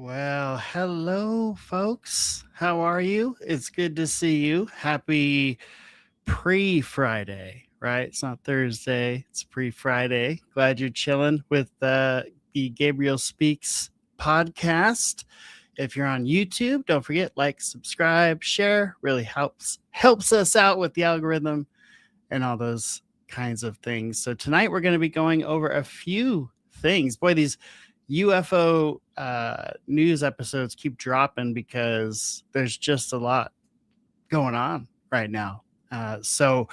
Well, hello, folks. How are you? It's good to see you. Happy pre-Friday, right? It's not Thursday. It's pre-Friday. Glad you're chilling with the Gabriel Speaks podcast. If you're on YouTube, don't forget, like, subscribe, share. Really helps us out with the algorithm and all those kinds of things. So tonight we're going to be going over a few things. Boy, these UFO news episodes keep dropping because there's just a lot going on right now. So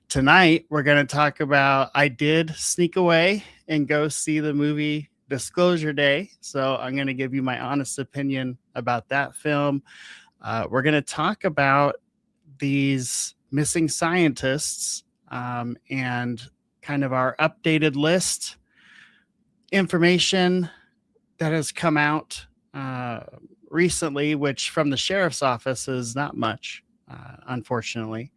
tonight we're going to talk about, I did sneak away and go see the movie Disclosure Day. So I'm going to give you my honest opinion about that film. We're going to talk about these missing scientists and kind of our updated list, information that has come out recently, which from the sheriff's office is not much, unfortunately.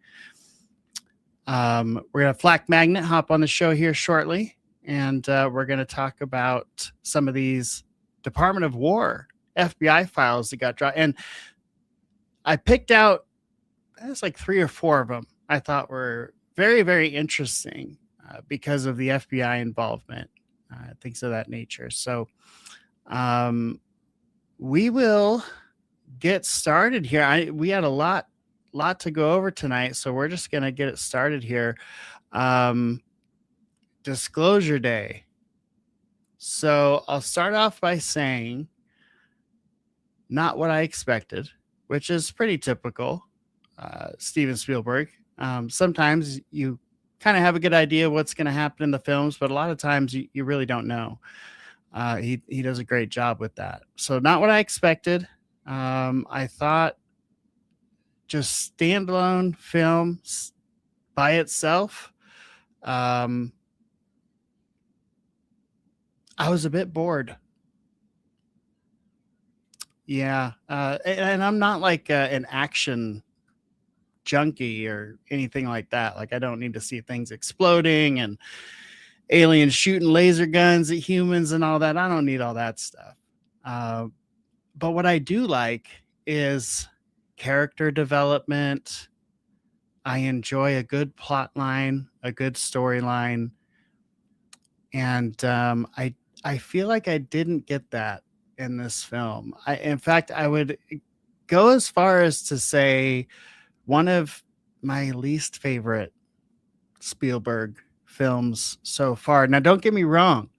We're going to have Flak Magnet hop on the show here shortly, and we're going to talk about some of these Department of War FBI files that got dropped. And I picked out, there's like 3 or 4 of them I thought were very, very interesting because of the FBI involvement, things of that nature. So we will get started here. We had a lot to go over tonight, so we're just going to get it started here. Disclosure Day. So I'll start off by saying not what I expected, which is pretty typical. Steven Spielberg. Sometimes you kind of have a good idea what's going to happen in the films, but a lot of times you really don't know. He does a great job with that. So not what I expected. I thought just standalone films by itself. I was a bit bored. Yeah. And I'm not like an action junkie or anything like that. Like I don't need to see things exploding and aliens shooting laser guns at humans and all that. I don't need all that stuff. But what I do like is character development. I enjoy a good plot line, a good storyline. And I feel like I didn't get that in this film. In fact, I would go as far as to say one of my least favorite Spielberg films so far. Now, don't get me wrong.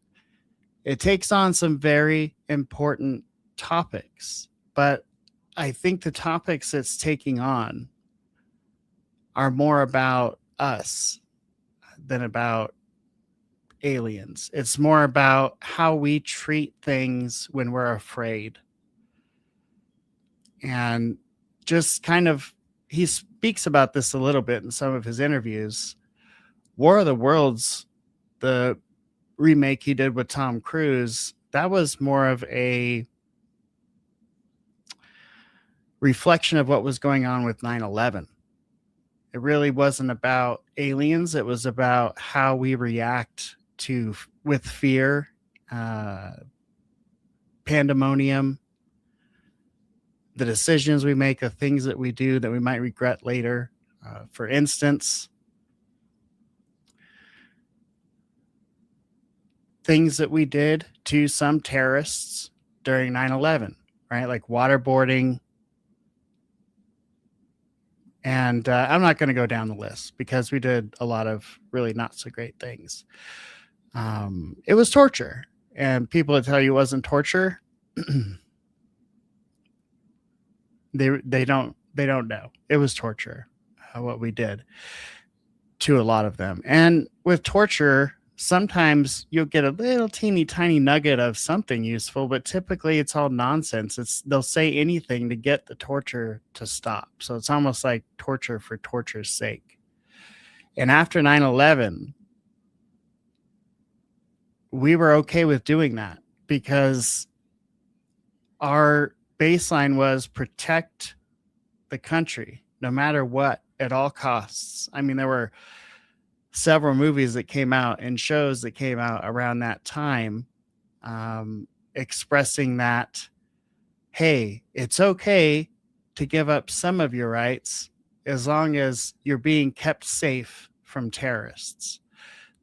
It takes on some very important topics, but I think the topics it's taking on are more about us than about aliens. It's more about how we treat things when we're afraid. And just kind of, he speaks about this a little bit in some of his interviews. War of the Worlds, the remake he did with Tom Cruise, that was more of a reflection of what was going on with 9/11. It really wasn't about aliens. It was about how we react with fear, pandemonium, the decisions we make, the things that we do that we might regret later. For instance, things that we did to some terrorists during 9/11, right? Like waterboarding. And I'm not going to go down the list because we did a lot of really not so great things. It was torture, and people that tell you it wasn't torture, they don't know. It was torture, what we did to a lot of them. And with torture, sometimes you'll get a little teeny tiny nugget of something useful, but typically it's all nonsense. They'll say anything to get the torture to stop. So it's almost like torture for torture's sake. And after 9/11, we were okay with doing that because our baseline was protect the country no matter what, at all costs. I mean, there were several movies that came out and shows that came out around that time expressing that, hey, it's okay to give up some of your rights as long as you're being kept safe from terrorists.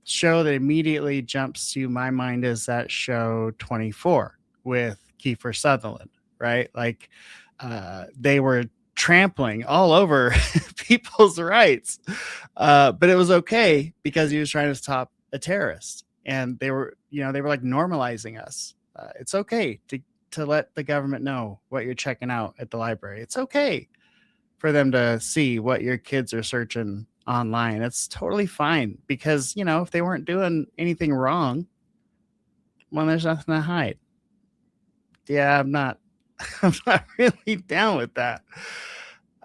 Show that immediately jumps to my mind is that show 24 with Kiefer Sutherland, right? Like they were trampling all over people's rights, but it was okay because he was trying to stop a terrorist, and they were like normalizing us. It's okay to let the government know what you're checking out at the library. It's okay for them to see what your kids are searching online. It's totally fine because if they weren't doing anything wrong, well, there's nothing to hide. Yeah, I'm not really down with that.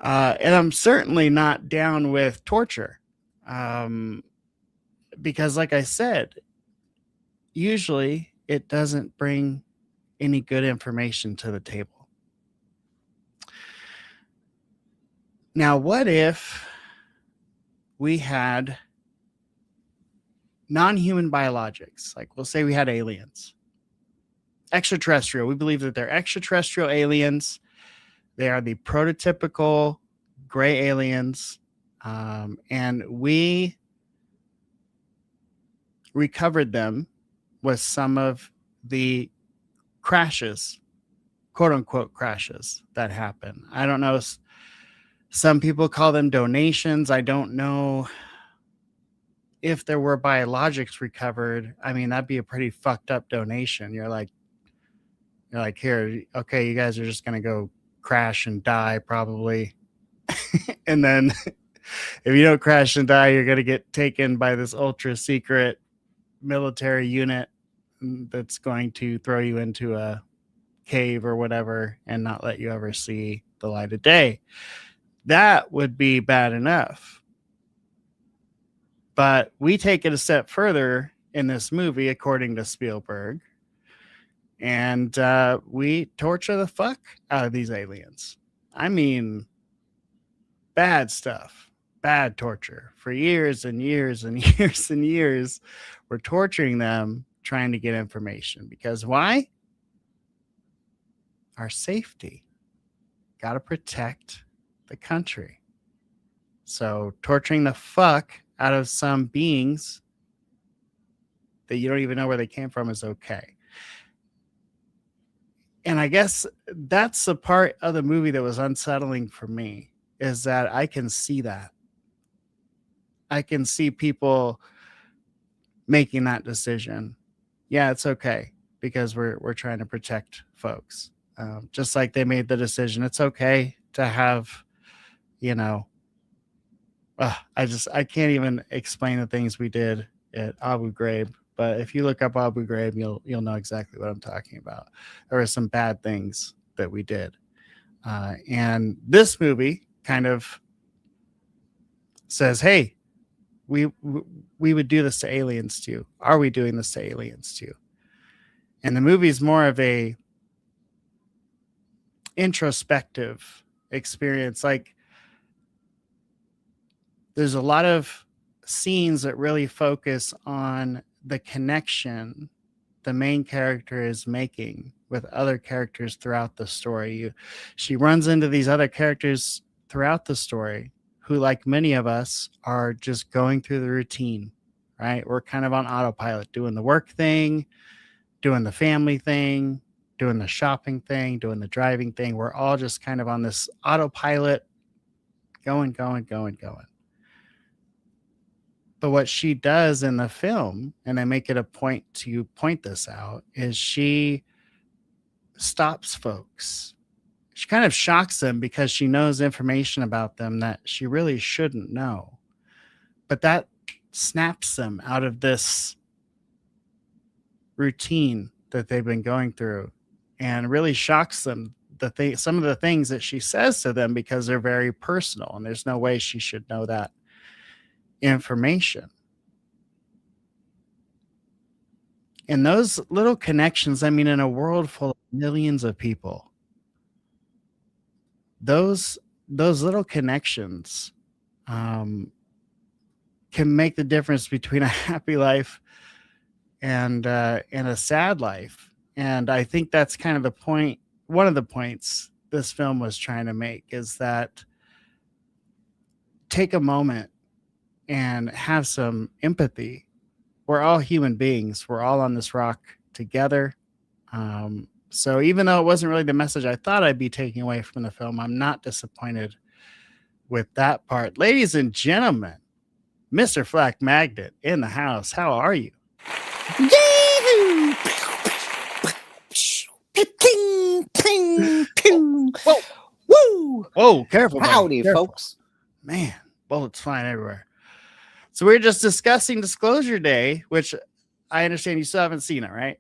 And I'm certainly not down with torture. because like I said, usually it doesn't bring any good information to the table. Now, what if we had non-human biologics? Like, we'll say we had aliens, extraterrestrial. We believe that they're extraterrestrial aliens. They are the prototypical gray aliens. And we recovered them with some of the crashes, quote unquote crashes, that happen. I don't know. Some people call them donations. I don't know if there were biologics recovered. I mean, that'd be a pretty fucked up donation. You're like, here, okay, you guys are just going to go crash and die probably. And then if you don't crash and die, you're going to get taken by this ultra secret military unit that's going to throw you into a cave or whatever and not let you ever see the light of day. That would be bad enough. But we take it a step further in this movie, according to Spielberg, and we torture the fuck out of these aliens. I mean, bad stuff, bad torture for years and years and years and years. We're torturing them, trying to get information. Because why? Our safety. Got to protect the country. So torturing the fuck out of some beings that you don't even know where they came from is okay. And I guess that's the part of the movie that was unsettling for me, is that I can see that. I can see people making that decision. Yeah, it's okay, because we're trying to protect folks. Just like they made the decision, it's okay to have, I can't even explain the things we did at Abu Ghraib. But if you look up Abu Ghraib, you'll know exactly what I'm talking about. There were some bad things that we did. And this movie kind of says, hey, we would do this to aliens too. Are we doing this to aliens too? And the movie is more of a introspective experience. Like, there's a lot of scenes that really focus on the connection the main character is making with other characters throughout the story. She runs into these other characters throughout the story who, like many of us, are just going through the routine, right? We're kind of on autopilot, doing the work thing, doing the family thing, doing the shopping thing, doing the driving thing. We're all just kind of on this autopilot, going. But what she does in the film, and I make it a point to point this out, is she stops folks. She kind of shocks them because she knows information about them that she really shouldn't know. But that snaps them out of this routine that they've been going through, and really shocks them. Some of the things that she says to them, because they're very personal, and there's no way she should know that information. And those little connections, I mean, in a world full of millions of people, those little connections can make the difference between a happy life and a sad life. And I think that's kind of the point. One of the points this film was trying to make is that take a moment and have some empathy. We're all human beings. We're all on this rock together. So even though it wasn't really the message I thought I'd be taking away from the film, I'm not disappointed with that part. Ladies and gentlemen, Mr. Flak Magnet in the house. How are you? Whoa. Woo! Whoa, careful. Howdy, careful. Folks. Man, bullets flying everywhere. So we're just discussing Disclosure Day, which I understand you still haven't seen it, right?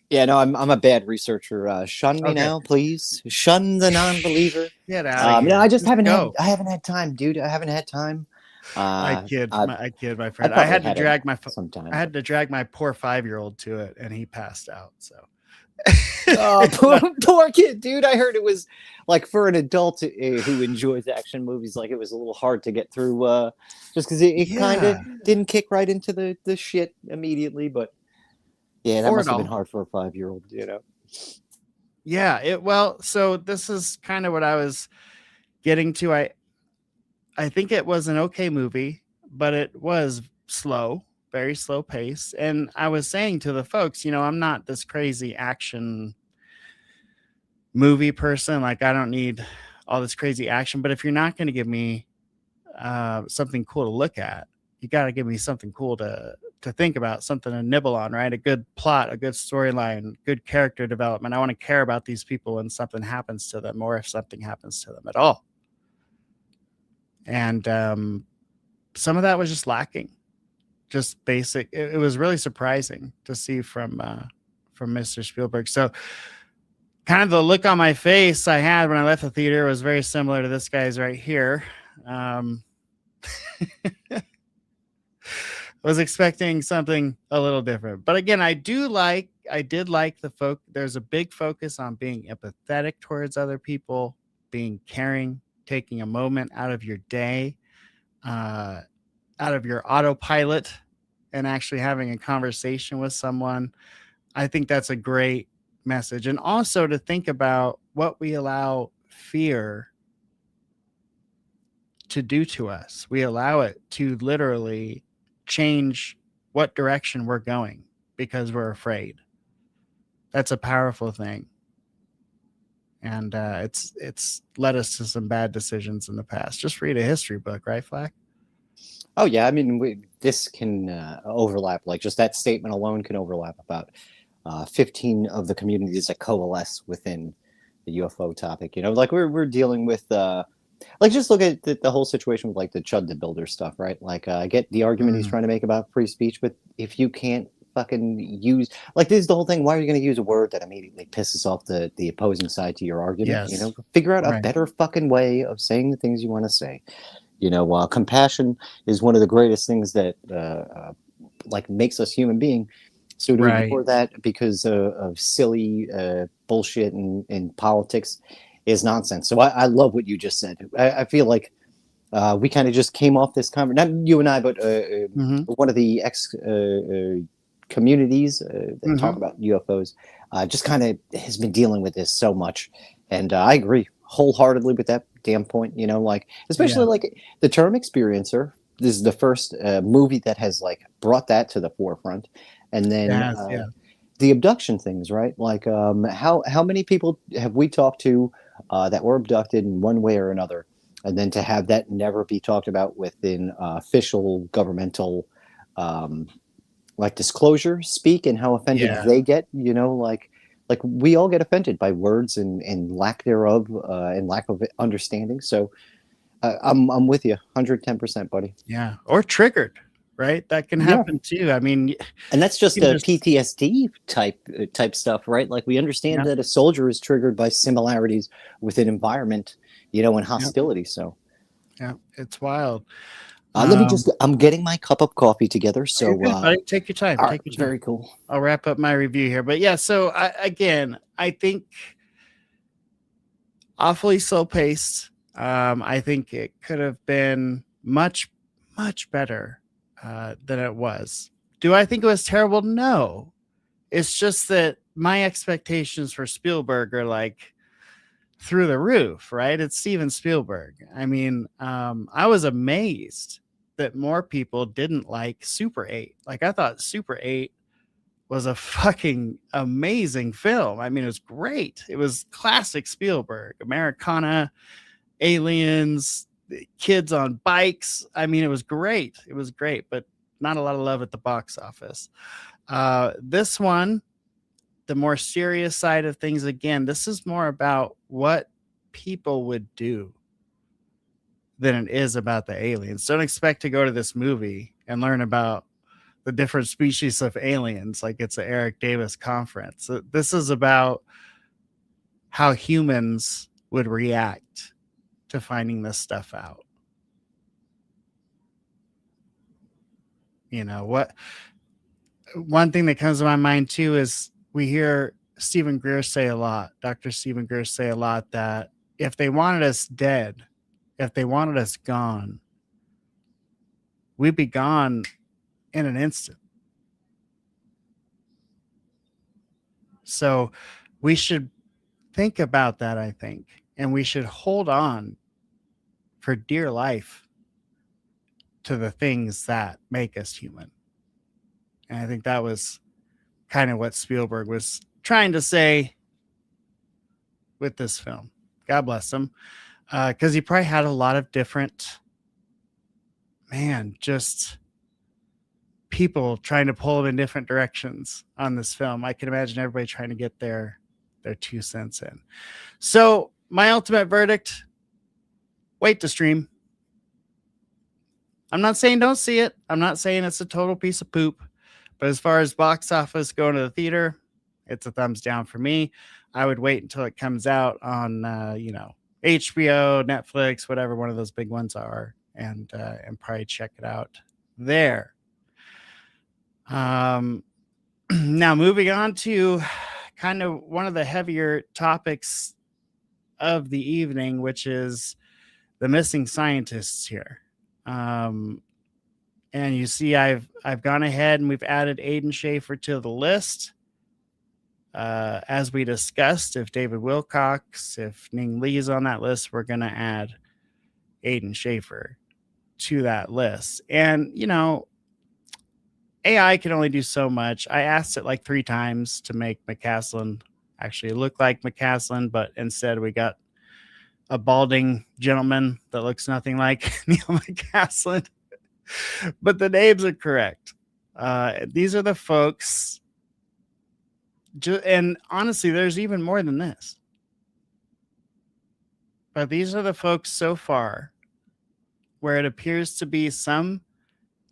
Yeah, no, I'm a bad researcher. Shun me now, please. Shun the non-believer. Get out of here. No, I just haven't go. had time, dude. I haven't had time. Uh, I I kid, my I friend. I probably had to had it drag I sometime. had to drag my poor 5-year-old to it, and he passed out. So, Oh, poor kid, dude. I heard it was like for an adult who enjoys action movies, like it was a little hard to get through just because it kind of yeah, didn't kick right into the shit immediately. But yeah, that or must at have been all. hard for a 5-year-old, Yeah, well, so this is kind of what I was getting to. I think it was an okay movie, but it was slow, very slow pace. And I was saying to the folks, I'm not this crazy action movie person. Like, I don't need all this crazy action. But if you're not going to give me something cool to look at, you got to give me something cool to think about, something to nibble on, right? A good plot, a good storyline, good character development. I want to care about these people when something happens to them, or if something happens to them at all. And some of that was just lacking, just basic. It was really surprising to see from Mr. Spielberg. So kind of the look on my face I had when I left the theater was very similar to this guy's right here. I was expecting something a little different, but again, I did like the there's a big focus on being empathetic towards other people, being caring, taking a moment out of your day, out of your autopilot, and actually having a conversation with someone. I think that's a great message. And also to think about what we allow fear to do to us. We allow it to literally change what direction we're going because we're afraid. That's a powerful thing. And it's led us to some bad decisions in the past. Just read a history book, right, Flack? Oh yeah, I mean this can overlap. Like just that statement alone can overlap about 15 of the communities that coalesce within the UFO topic. Like we're dealing with like just look at the whole situation with like the Chud the Builder stuff, right? Like I get the argument he's Mm, trying to make about free speech, but if you can't fucking use like this is the whole thing. Why are you going to use a word that immediately pisses off the opposing side to your argument? yes. Figure out a Right. better fucking way of saying the things you want to say. Compassion is one of the greatest things that like makes us human being. So to Right. ignore that because of silly bullshit and politics is nonsense. So I love what you just said. I feel like we kind of just came off this conversation, not you and I, but Mm-hmm. one of the communities that Mm-hmm. talk about UFOs just kind of has been dealing with this so much. And I agree wholeheartedly with that damn point, like, especially Yeah. like the term experiencer. This is the first movie that has like brought that to the forefront. And It then has. Yeah. the abduction things, right? Like, how many people have we talked to that were abducted in one way or another, and then to have that never be talked about within official governmental, um, like disclosure speak, and how offended Yeah. they get, like we all get offended by words and lack thereof, and lack of understanding. So I'm with you, 110%, buddy. Yeah. Or triggered, right? That can Yeah. happen too. I mean, And that's you just can a just, PTSD type stuff, right? Like we understand yeah. that a soldier is triggered by similarities with an environment, and Yeah. hostility. So Yeah. It's wild. let me Um, just, I'm getting my cup of coffee together. you're So, good, buddy. Take your time. all right, Take your time. very cool. I'll wrap up my review here. But yeah, so I think awfully slow paced. I think it could have been much, much better than it was. Do I think it was terrible? No. It's just that my expectations for Spielberg are like through the roof, right? It's Steven Spielberg. I mean, I was amazed that more people didn't like Super 8. Like, I thought Super 8 was a fucking amazing film. I mean, it was great. It was classic Spielberg, Americana, aliens, kids on bikes. I mean, it was great. It was great, but not a lot of love at the box office. This one, the more serious side of things, again, this is more about what people would do than it is about the aliens. Don't expect to go to this movie and learn about the different species of aliens like it's an Eric Davis conference. This is about how humans would react to finding this stuff out. You know, what one thing that comes to my mind too is we hear Stephen Greer say a lot, Dr. Stephen Greer say a lot that if they wanted us dead, if they wanted us gone, we'd be gone in an instant. So we should think about that, I think, and we should hold on for dear life to the things that make us human. And I think that was kind of what Spielberg was trying to say with this film. God bless him. Because he probably had a lot of different, just people trying to pull him in different directions on this film. I can imagine everybody trying to get their 2 cents in. So my ultimate verdict, wait to stream. I'm not saying don't see it. I'm not saying it's a total piece of poop. But as far as box office going to the theater, it's a thumbs down for me. I would wait until it comes out on, HBO, Netflix, whatever one of those big ones are, and probably check it out there. Now moving on to kind of one of the heavier topics of the evening, which is the missing scientists here. And you see, I've gone ahead and we've added Aiden Schaefer to the list. As we discussed, if David Wilcox, if Ning Lee's on that list, we're going to add Aiden Schaefer to that list. And, AI can only do so much. I asked it like 3 times to make McCaslin actually look like McCaslin, but instead we got a balding gentleman that looks nothing like Neil McCaslin. But the names are correct. These are the folks. And honestly, there's even more than this. But these are the folks so far where it appears to be some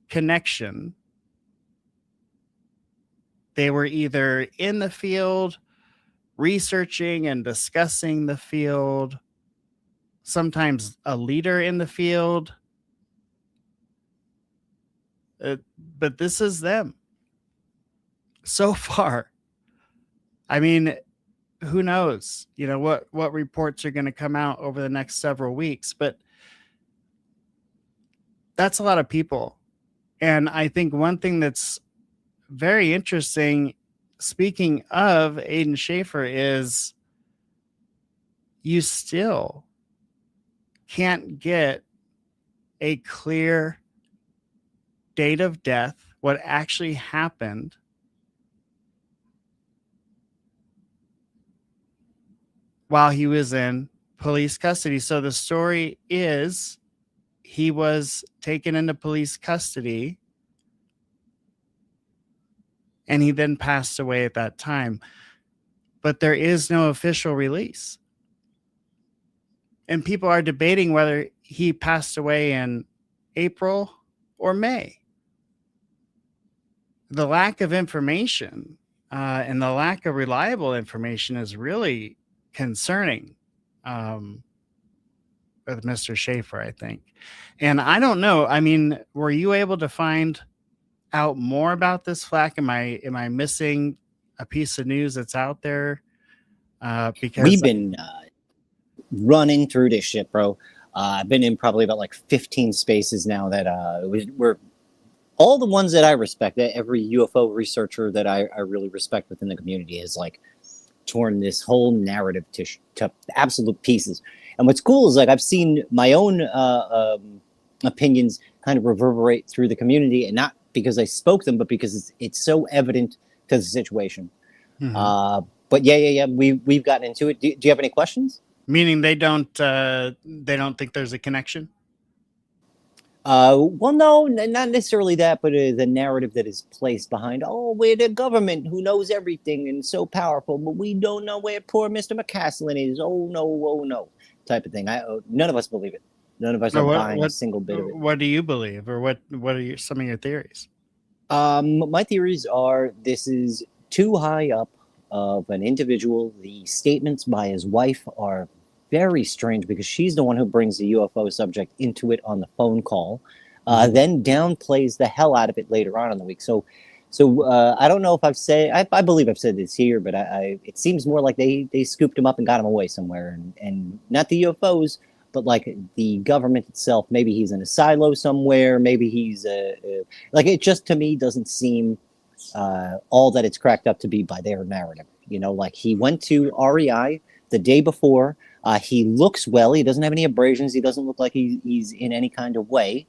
connection. They were either in the field, researching and discussing the field, sometimes a leader in the field. But this is them so far. I mean, who knows, what reports are going to come out over the next several weeks, but that's a lot of people. And I think one thing that's very interesting, speaking of Aiden Schaefer, is you still can't get a clear date of death, what actually happened, while he was in police custody. So the story is he was taken into police custody and he then passed away at that time. But there is no official release. And people are debating whether he passed away in April or May. The lack of information and the lack of reliable information is really concerning with Mr. Schaefer, I think. And I don't know. I mean, were you able to find out more about this, Flak? Am I missing a piece of news that's out there? Because we've been running through this shit, bro. I've been in probably about like 15 spaces now that we're all the ones that I respect. That every UFO researcher that I really respect within the community has like torn this whole narrative to absolute pieces. And what's cool is like I've seen my own opinions kind of reverberate through the community, and not because I spoke them, but because it's so evident to the situation. Mm-hmm. But yeah, we've gotten into it. Do you have any questions? Meaning they don't think there's a connection? Well, no, not necessarily that, but the narrative that is placed behind, we're the government who knows everything and so powerful, but we don't know where poor Mr. McCaslin is. Oh no, type of thing. None of us believe it. None of us are buying a single bit of it. What do you believe, or what are some of your theories? My theories are this is too high up of an individual. The statements by his wife are very strange because she's the one who brings the UFO subject into it on the phone call. then downplays the hell out of it later on in the week. So I don't know if I believe I've said this here, but it seems more like they scooped him up and got him away somewhere, and not the UFOs, but like the government itself. Maybe he's in a silo somewhere. Maybe he's like, it just to me doesn't seem all that it's cracked up to be by their narrative. You know, like he went to REI the day before. He looks well. He doesn't have any abrasions. He doesn't look like he's in any kind of way.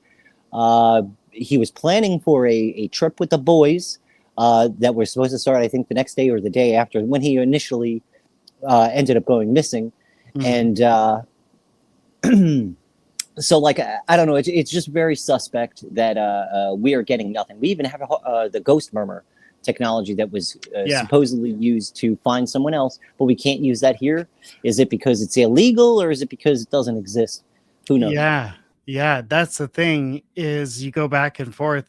He was planning for a trip with the boys that were supposed to start, I think, the next day or the day after, when he initially ended up going missing. And so, like, I don't know. It's just very suspect that we are getting nothing. We even have the ghost murmur technology that was supposedly used to find someone else, but we can't use that here. Is it because it's illegal, or is it because it doesn't exist? Who knows? Yeah, that's the thing, is you go back and forth.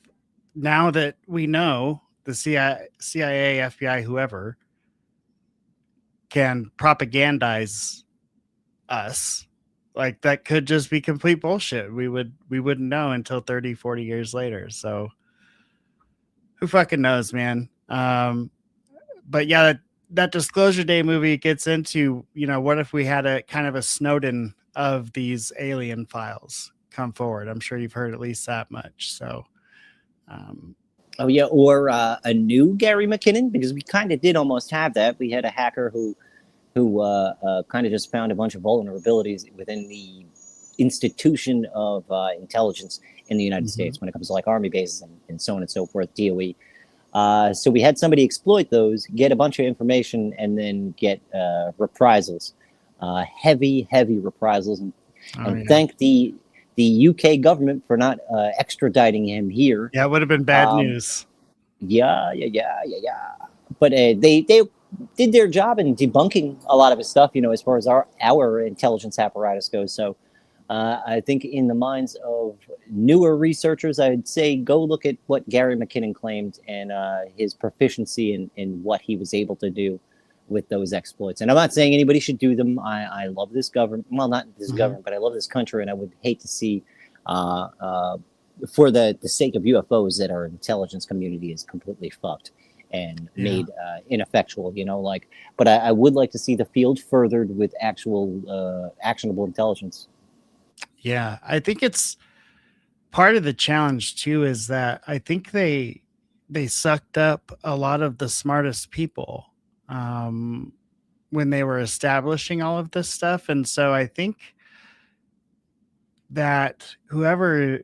Now that we know the CIA, FBI, whoever can propagandize us, like, that could just be complete bullshit. We wouldn't know until 30, 40 years later. So who fucking knows, man? But yeah, that Disclosure Day movie gets into, you know, what if we had a kind of a Snowden of these alien files come forward? I'm sure you've heard at least that much. So, oh yeah, or a new Gary McKinnon, because we kind of did almost have that. We had a hacker who kind of just found a bunch of vulnerabilities within the institution of intelligence in the United States when it comes to like army bases and so on and so forth, DOE. So we had somebody exploit those, get a bunch of information, and then get reprisals, heavy reprisals, and thank the UK government for not extraditing him here. Yeah, it would have been bad news. Yeah. But they did their job in debunking a lot of his stuff, you know, as far as our intelligence apparatus goes. So I think in the minds of newer researchers, I'd say go look at what Gary McKinnon claimed and his proficiency in what he was able to do with those exploits. And I'm not saying anybody should do them. I love this government. Well, not this government, but I love this country, and I would hate to see, for the sake of UFOs, that our intelligence community is completely fucked and made ineffectual, you know, like, but I would like to see the field furthered with actual actionable intelligence. Yeah, I think it's part of the challenge too, is that I think they sucked up a lot of the smartest people when they were establishing all of this stuff. And so I think that whoever,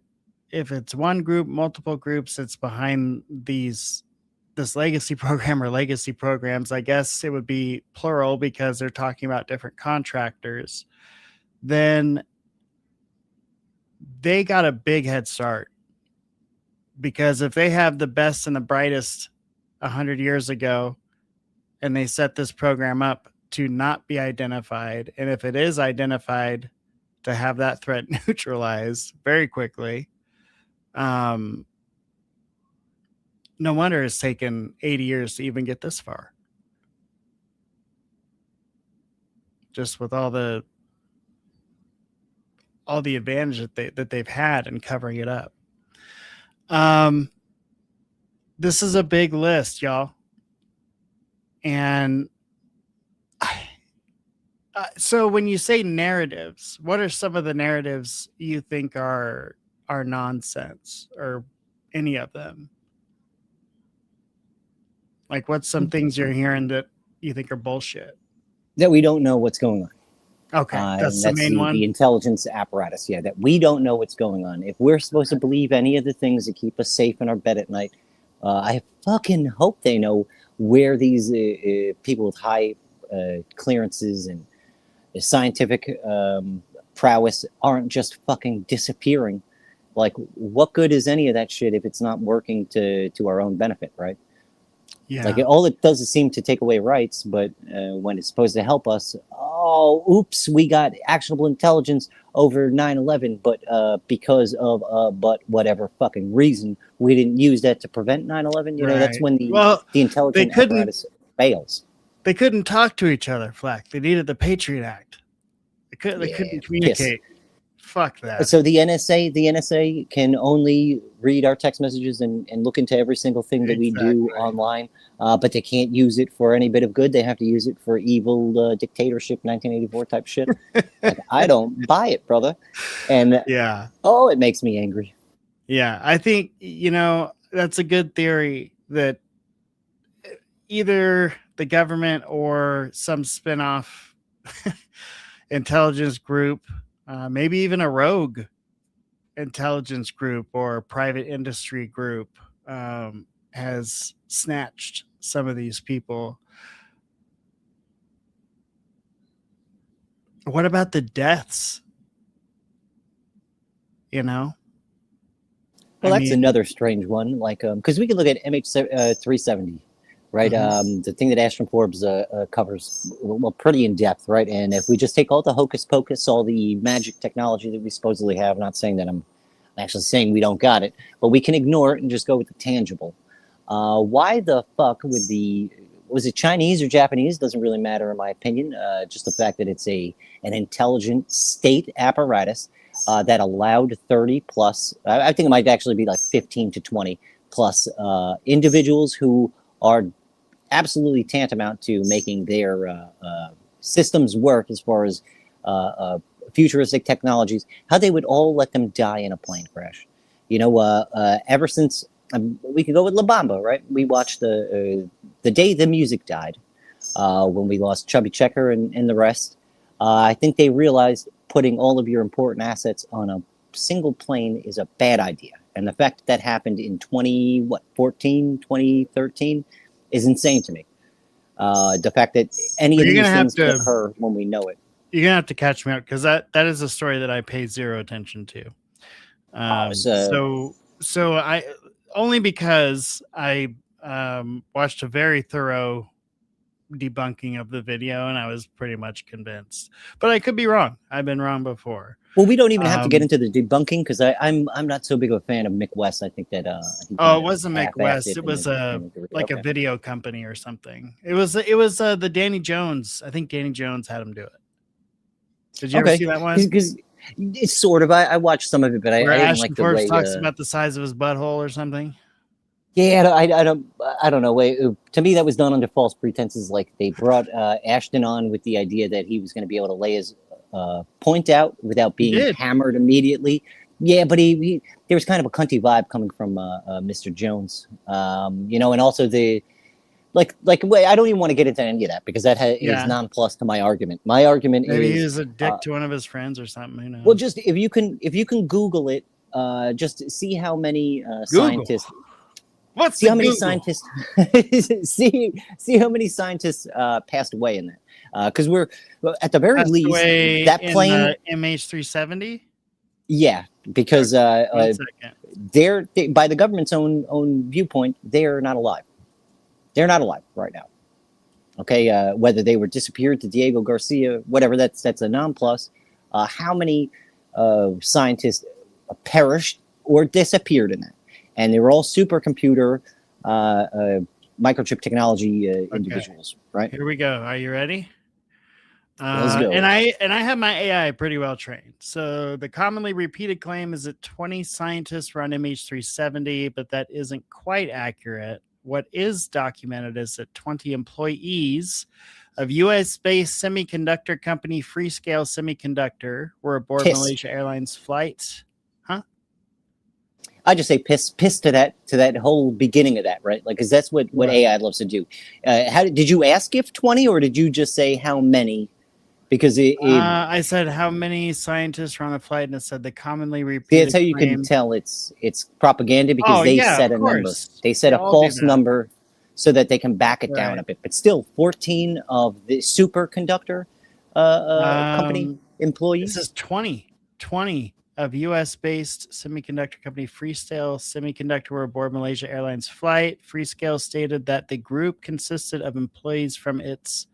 if it's one group, multiple groups that's behind this legacy program or legacy programs, I guess it would be plural because they're talking about different contractors, then they got a big head start. Because if they have the best and the brightest 100 years ago, and they set this program up to not be identified, and if it is identified, to have that threat neutralized very quickly, no wonder it's taken 80 years to even get this far. Just with all the advantage that they've had in covering it up. This is a big list, y'all. And so when you say narratives, what are some of the narratives you think are nonsense, or any of them? Like, what's some things you're hearing that you think are bullshit? That we don't know what's going on. Okay, that's the main one. The intelligence apparatus, yeah, that we don't know what's going on. If we're supposed to believe any of the things that keep us safe in our bed at night, I fucking hope they know where these people with high clearances and scientific prowess aren't just fucking disappearing. Like, what good is any of that shit if it's not working to our own benefit, right? Yeah. Like, all it does is seem to take away rights, but when it's supposed to help us, oh, oops, we got actionable intelligence over 9/11, but because of but whatever fucking reason, we didn't use that to prevent 9/11. You know, that's when the intelligence apparatus fails. They couldn't talk to each other, Flak. They needed the Patriot Act. They couldn't communicate. Fuck that. So the NSA can only read our text messages and look into every single thing that we do online, but they can't use it for any bit of good. They have to use it for evil dictatorship 1984 type shit. Like, I don't buy it, brother. And yeah, it makes me angry. Yeah, I think, that's a good theory that either the government or some spinoff intelligence group, maybe even a rogue intelligence group or private industry group, has snatched some of these people. What about the deaths? Well, that's another strange one. Like, because we can look at MH370, right? Mm-hmm. The thing that Astron Forbes covers, well, pretty in depth, right? And if we just take all the hocus pocus, all the magic technology that we supposedly have, not saying that I'm actually saying we don't got it, but we can ignore it and just go with the tangible. Why the fuck would was it Chinese or Japanese? Doesn't really matter in my opinion. Just the fact that it's an intelligent state apparatus that allowed 30 plus, I think it might actually be like 15 to 20 plus individuals who are absolutely tantamount to making their systems work as far as futuristic technologies, how they would all let them die in a plane crash. Ever since, we could go with La Bamba, right? We watched the day the music died, when we lost Chubby Checker and the rest. I think they realized putting all of your important assets on a single plane is a bad idea. And the fact that happened in 2013 is insane to me. The fact that any of these things can occur when we know it. You're going to have to catch me out, because that is a story that I pay zero attention to. So I, only because I watched a very thorough debunking of the video and I was pretty much convinced, but I could be wrong. I've been wrong before. Well, we don't even have to get into the debunking, because I'm not so big of a fan of Mick West. I think that it wasn't Mick West. It was a video company or something. It was the Danny Jones. I think Danny Jones had him do it. Did you ever see that one? Because it's sort of, I watched some of it, but I didn't like the way Forbes talks about the size of his butthole or something. Yeah, I don't know. To me, that was done under false pretenses. Like, they brought Ashton on with the idea that he was going to be able to lay his point out without being hammered immediately. Yeah, but he there was kind of a cunty vibe coming from Mr. Jones. And also the I don't even want to get into any of that, because that is nonplus to my argument. My argument maybe is he was a dick to one of his friends or something. Well, just if you can Google it, just see how many scientists. See how many scientists see how many scientists passed away in that, because we're at the very least that plane MH370. Yeah, because they're by the government's own viewpoint, they're not alive. They're not alive right now. Okay, whether they were disappeared to Diego Garcia, whatever, that's a non-plus. How many scientists perished or disappeared in that? And they were all supercomputer, microchip technology individuals, right? Here we go. Are you ready? Let's go. And I have my AI pretty well trained. So the commonly repeated claim is that 20 scientists run MH370, but that isn't quite accurate. What is documented is that 20 employees of US-based semiconductor company Freescale Semiconductor were aboard Malaysia Airlines flight. I just say piss to that whole beginning of that, right? Like, because that's what AI loves to do. Did you ask if 20, or did you just say how many? Because I said how many scientists were on the flight, and it said the commonly repeated. That's how you can tell it's propaganda, because they set a number. They set a false number so that they can back it down a bit. But still, 14 of the superconductor company employees. This is 20 of U.S.-based semiconductor company Freescale Semiconductor were aboard Malaysia Airlines flight. Freescale stated that the group consisted of employees from its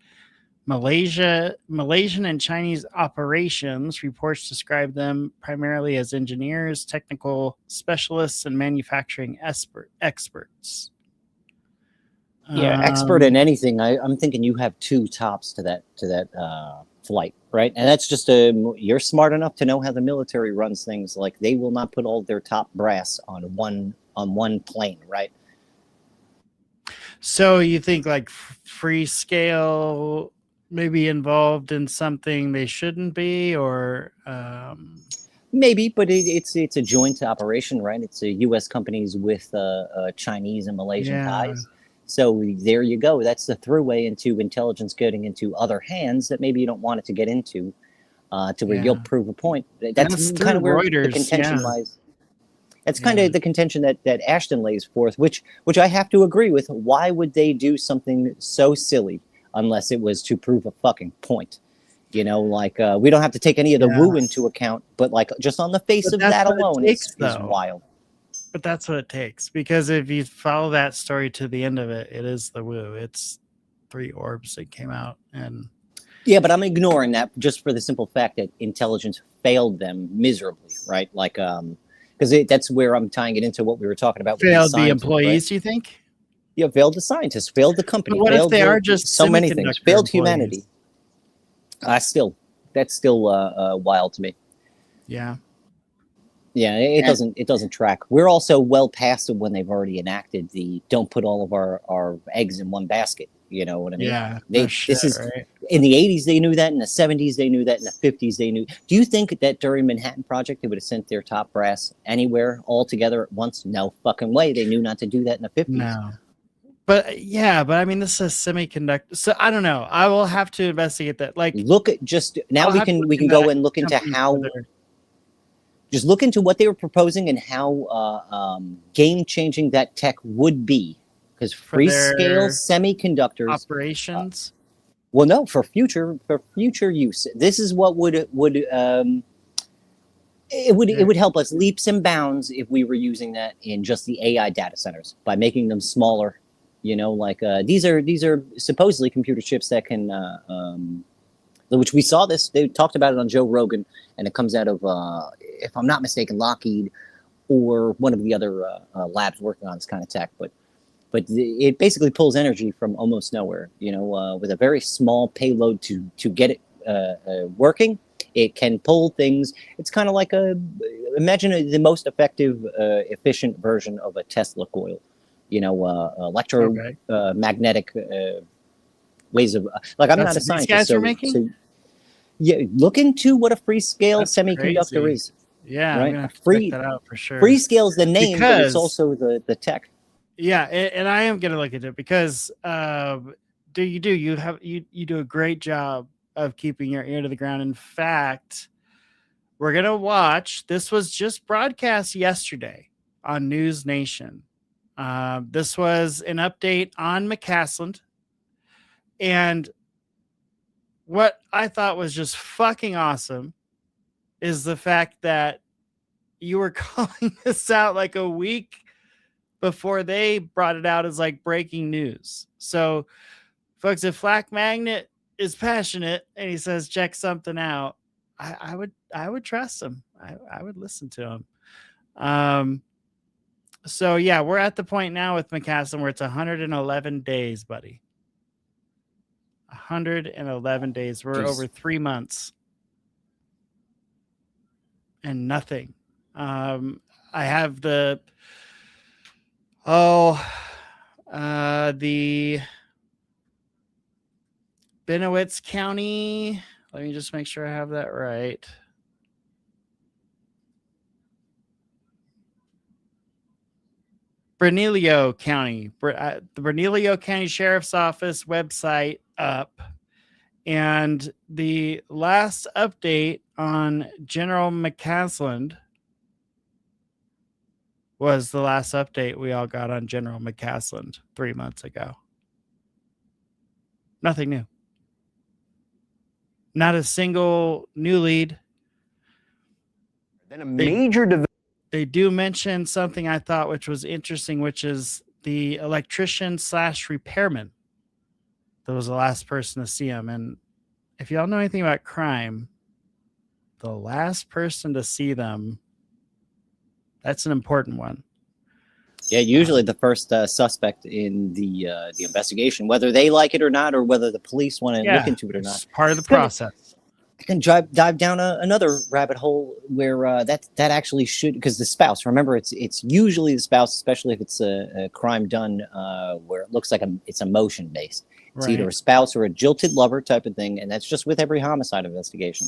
Malaysian and Chinese operations. Reports describe them primarily as engineers, technical specialists, and manufacturing experts. Yeah, expert in anything. I'm thinking you have two tops to that flight, right? And that's just you're smart enough to know how the military runs things. Like they will not put all their top brass on one plane, right? So you think like free scale maybe involved in something they shouldn't be, or Maybe, but it's a joint operation, right? It's a U.S. companies with Chinese and Malaysian ties. So there you go. That's the throughway into intelligence getting into other hands that maybe you don't want it to get into, to where you'll prove a point. That's kind of where Reuters, the contention lies. That's kind of the contention that Ashton lays forth, which I have to agree with. Why would they do something so silly unless it was to prove a fucking point? You know, like we don't have to take any of the woo into account, but like just on the face of that alone is wild. But that's what it takes, because if you follow that story to the end of it, it is the woo. It's 3 orbs that came out, and yeah, but I'm ignoring that just for the simple fact that intelligence failed them miserably, right? Like because that's where I'm tying it into what we were talking about. Failed the employees, right? You think? Yeah, failed the scientists, failed the company. But what failed if they are just so many things? Failed employees? Humanity. That's still wild to me. Yeah. Yeah, it doesn't track. We're also well past it when they've already enacted the don't put all of our eggs in one basket. You know what I mean? Yeah. This is right? In the 80s they knew that, in the 70s they knew that, in the 50s they knew. Do you think that during Manhattan Project they would have sent their top brass anywhere all together at once? No fucking way. They knew not to do that in the 50s. No. But I mean, this is semiconductor. So I don't know. I will have to investigate that. Like, look at just now we can go and look into how. Just look into what they were proposing and how game-changing that tech would be. Because free-scale semiconductors operations. Well, no, for future use. This is what would help us leaps and bounds if we were using that in just the AI data centers by making them smaller. You know, like these are supposedly computer chips that can, which we saw this. They talked about it on Joe Rogan, and it comes out of, if I'm not mistaken, Lockheed or one of the other labs working on this kind of tech. But it basically pulls energy from almost nowhere. You know, with a very small payload to get it working. It can pull things. It's kind of like imagine the most effective, efficient version of a Tesla coil. You know, electromagnetic ways of I'm not a scientist, so yeah, look into what a free scale semiconductor is. Yeah, right. I'm gonna have to check that out for sure. Free scale is the name, but it's also the tech. Yeah, and I am gonna look at it because you do a great job of keeping your ear to the ground. In fact, we're gonna watch. This was just broadcast yesterday on News Nation. This was an update on McCasland, and what I thought was just fucking awesome is the fact that you were calling this out like a week before they brought it out as like breaking news. So, folks, if Flak Magnet is passionate and he says check something out, I would trust him. I would listen to him. So yeah, we're at the point now with McCasland where it's 111 days, buddy. 111 days. We're over 3 months and nothing. I have the Benowitz County. Let me just make sure I have that right. Bernalillo County, the Bernalillo County Sheriff's Office website up. And the last update on General McCasland was the last update we all got on General McCasland 3 months ago. Nothing new. Not a single new lead. Then a major development. They do mention something I thought which was interesting, which is the electrician / repairman. That was the last person to see him. And if y'all know anything about crime, the last person to see them, that's an important one. Yeah, usually the first suspect in the investigation, whether they like it or not, or whether the police want to look into it or not. It's part of the process. I can dive down another rabbit hole where that actually should, because the spouse. Remember, it's usually the spouse, especially if it's a crime done where it looks like it's emotion based. It's either a spouse or a jilted lover type of thing, and that's just with every homicide investigation.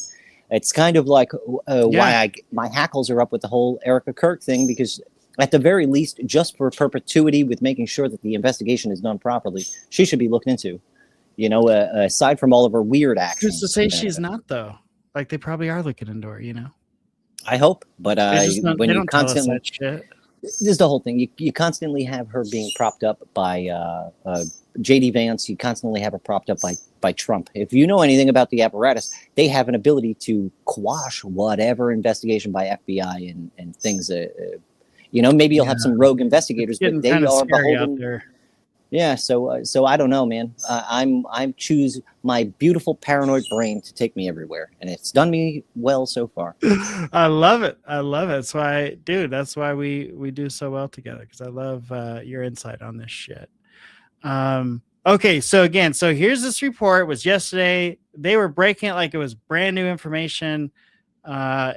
It's kind of like why my hackles are up with the whole Erica Kirk thing, because at the very least, just for perpetuity with making sure that the investigation is done properly, she should be looked into. You know, aside from all of her weird actions. Who's to say she's not, though? Like, they probably are looking into her, you know? I hope, but when you constantly... shit. This is the whole thing. You constantly have her being propped up by J.D. Vance. You constantly have her propped up by Trump. If you know anything about the apparatus, they have an ability to quash whatever investigation by FBI and things. You know, maybe you'll have some rogue investigators, but they are beholden. Yeah, so I don't know, man. I choose my beautiful paranoid brain to take me everywhere, and it's done me well so far. I love it. That's why, dude. That's why we do so well together, because I love your insight on this shit. Okay, so here's this report. It was yesterday. They were breaking it like it was brand new information, and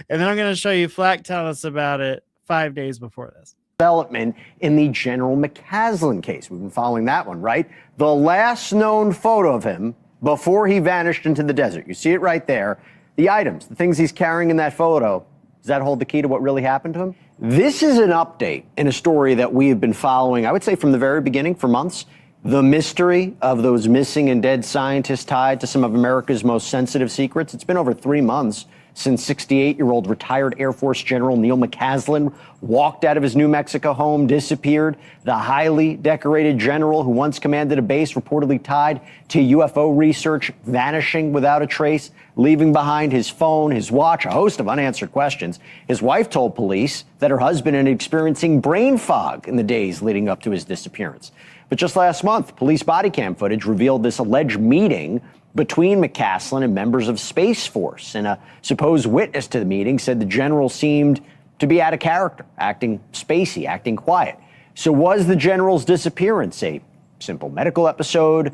then I'm going to show you Flak telling us about it 5 days before this. Development in the General McCaslin case. We've been following that one, right? The last known photo of him before he vanished into the desert. You see it right there. The items, the things he's carrying in that photo, does that hold the key to what really happened to him? This is an update in a story that we have been following, I would say from the very beginning, for months. The mystery of those missing and dead scientists tied to some of America's most sensitive secrets. It's been over 3 months since 68-year-old retired Air Force General Neil McCaslin walked out of his New Mexico home, disappeared. The highly decorated general who once commanded a base reportedly tied to UFO research, vanishing without a trace, leaving behind his phone, his watch, a host of unanswered questions. His wife told police that her husband had experiencing brain fog in the days leading up to his disappearance. But just last month, police body cam footage revealed this alleged meeting between McCaslin and members of Space Force. And a supposed witness to the meeting said the general seemed to be out of character, acting spacey, acting quiet. So was the general's disappearance a simple medical episode,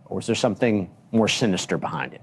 or was there something more sinister behind it?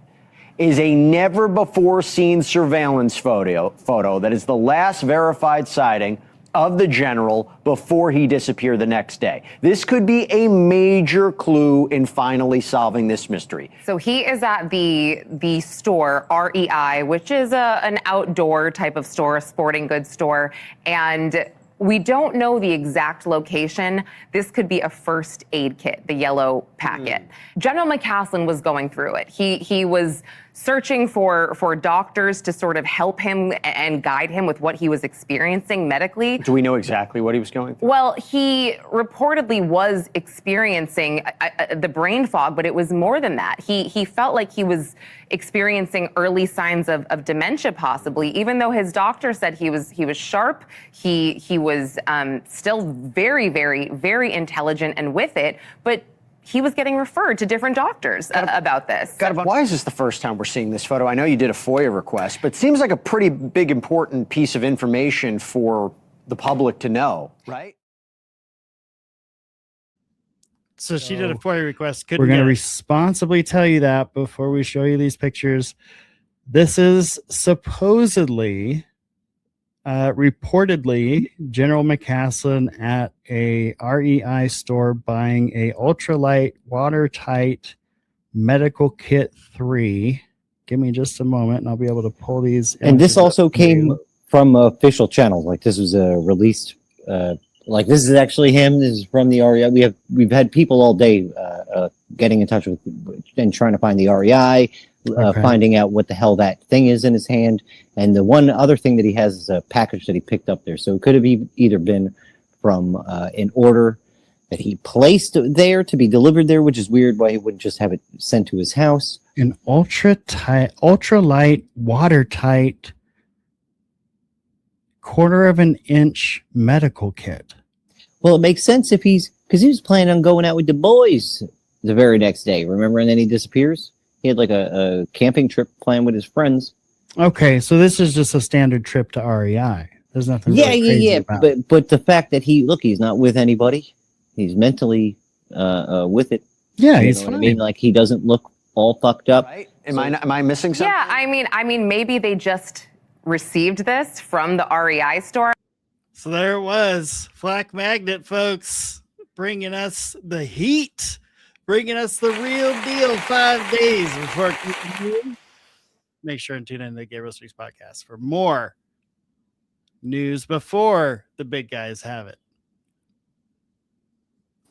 Is a never-before-seen surveillance photo that is the last verified sighting of the general before he disappeared the next day. This could be a major clue in finally solving this mystery. So he is at the store, REI, which is an outdoor type of store, a sporting goods store, and we don't know the exact location. This could be a first aid kit, the yellow packet. General McCaslin was going through it. He was searching for doctors to sort of help him and guide him with what he was experiencing medically. Do we know exactly what he was going through? Well, he reportedly was experiencing the brain fog, but it was more than that. He felt like he was experiencing early signs of dementia, possibly, even though his doctor said he was sharp. He was still very, very, very intelligent and with it, but he was getting referred to different doctors about this. Why is this the first time we're seeing this photo? I know you did a FOIA request, but it seems like a pretty big, important piece of information for the public to know, right? So she did a FOIA request. We're going to responsibly tell you that before we show you these pictures. This is supposedly, reportedly, General McCaslin at a REI store buying a ultralight, watertight medical kit 3. Give me just a moment and I'll be able to pull these. And this also came from official channels. Like this was released. Like this is actually him. This is from the REI. We've had people all day getting in touch with and trying to find the REI. Finding out what the hell that thing is in his hand. And the one other thing that he has is a package that he picked up there. So it could have either been from an order that he placed there to be delivered there, which is weird why he wouldn't just have it sent to his house. An ultralight, watertight, 1/4 of an inch medical kit. Well, it makes sense because he was planning on going out with the boys the very next day. Remember? And then he disappears. He had like a camping trip planned with his friends. Okay, so this is just a standard trip to REI. There's nothing Yeah, really crazy yeah. about it. But the fact that he's not with anybody, he's mentally with it. Yeah, You he's know what fine. I mean? Like he doesn't look all fucked up. Right? Am I missing something? Yeah, I mean, maybe they just received this from the REI store. So there it was, Flak Magnet, folks, bringing us the heat, bringing us the real deal 5 days before. Make sure and tune in to the Gabriel Speaks podcast for more news before the big guys have it.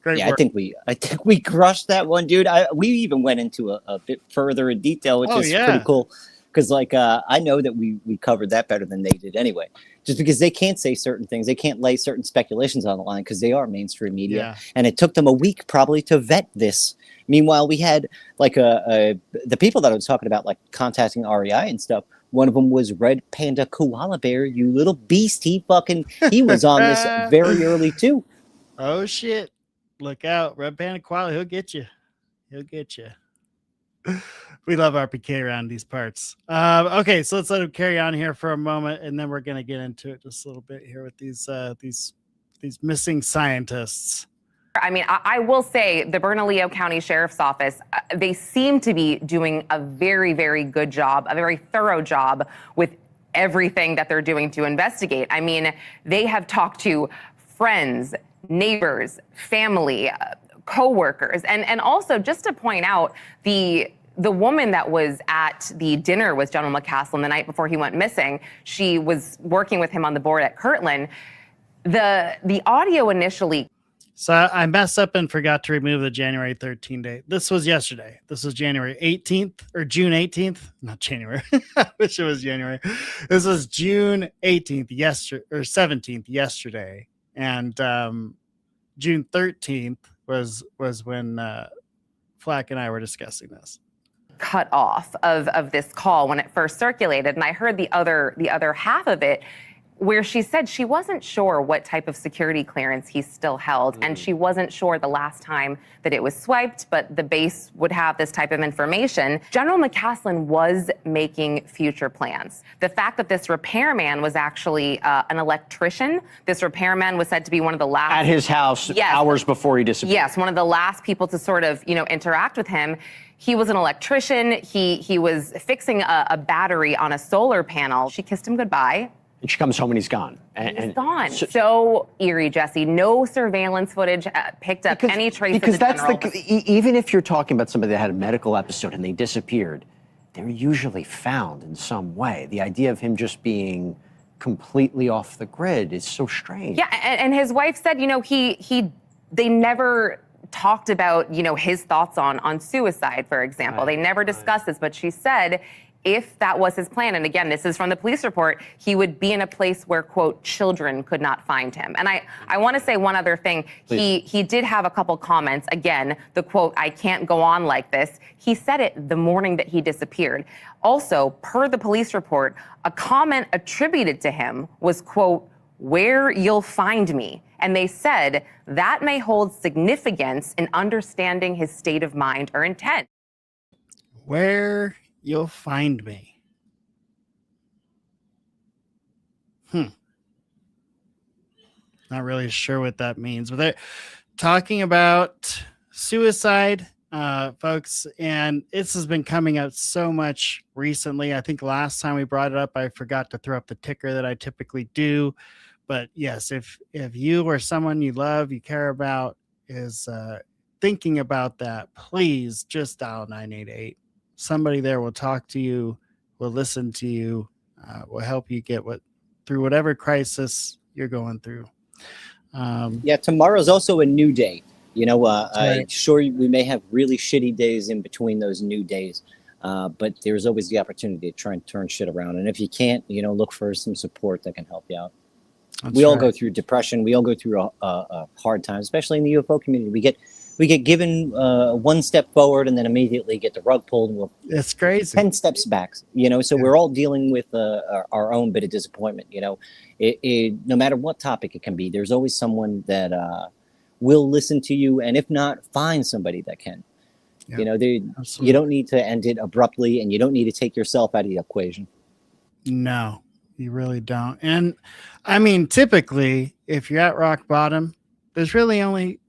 Great Yeah, work. I think we crushed that one, dude. We even went into a bit further in detail, which is pretty cool. Because I know that we covered that better than they did anyway. Just because they can't say certain things, they can't lay certain speculations on the line because they are mainstream media, and it took them a week probably to vet this. Meanwhile, we had like the people that I was talking about, like contacting REI and stuff. One of them was Red Panda Koala Bear, you little beast. He was on this very early too. Oh shit! Look out, Red Panda Koala. He'll get you. He'll get you. We love RPK around these parts. Okay, so let's let him carry on here for a moment, and then we're gonna get into it just a little bit here with these missing scientists. I mean, I will say the Bernalillo County Sheriff's Office, they seem to be doing a very, very good job, a very thorough job with everything that they're doing to investigate. I mean, they have talked to friends, neighbors, family, co-workers, and also just to point out, the woman that was at the dinner with General McCaslin the night before he went missing, she was working with him on the board at Kirtland. The audio initially. So I messed up and forgot to remove the January 13th date. This was yesterday. This was January 18th or June 18th. Not January. I wish it was January. This was June 18th yesterday or 17th yesterday. And June 13th was when Flak and I were discussing this. Cut off of this call when it first circulated, and I heard the other half of it where she said she wasn't sure what type of security clearance he still held, and she wasn't sure the last time that it was swiped, but the base would have this type of information. General McCaslin was making future plans. The fact that this repairman was actually an electrician, this repairman was said to be one of the last— At his house, hours before he disappeared. Yes, one of the last people to sort of, interact with him. He was an electrician. He was fixing a battery on a solar panel. She kissed him goodbye. And she comes home and he's gone. He's gone. So eerie, Jesse. No surveillance footage picked up any trace because of the that's even if you're talking about somebody that had a medical episode and they disappeared, they're usually found in some way. The idea of him just being completely off the grid is so strange. Yeah, and his wife said, they never talked about, his thoughts on suicide, for example. Right. They never discussed this, but she said if that was his plan, and again, this is from the police report, he would be in a place where, quote, children could not find him. And I want to say one other thing. He did have a couple comments. Again, the quote, "I can't go on like this." He said it the morning that he disappeared. Also, per the police report, a comment attributed to him was, quote, "where you'll find me." And they said that may hold significance in understanding his state of mind or intent. Where you'll find me. Not really sure what that means, but they're talking about suicide, folks, and this has been coming up so much recently. I think last time we brought it up, I forgot to throw up the ticker that I typically do. But yes, if you or someone you love, you care about is thinking about that, please just dial 988. Somebody there will talk to you, will listen to you, will help you get through whatever crisis you're going through. Yeah, tomorrow's also a new day. Right. I'm sure we may have really shitty days in between those new days, but there's always the opportunity to try and turn shit around. And if you can't, look for some support that can help you out. We all go through depression. We all go through a hard time, especially in the UFO community. We get given one step forward and then immediately get the rug pulled. And it's crazy. 10 steps back, so we're all dealing with our own bit of disappointment. No matter what topic it can be, there's always someone that will listen to you. And if not, find somebody that can. Yeah, you don't need to end it abruptly, and you don't need to take yourself out of the equation. No, You really don't. And I mean, typically, if you're at rock bottom, there's really only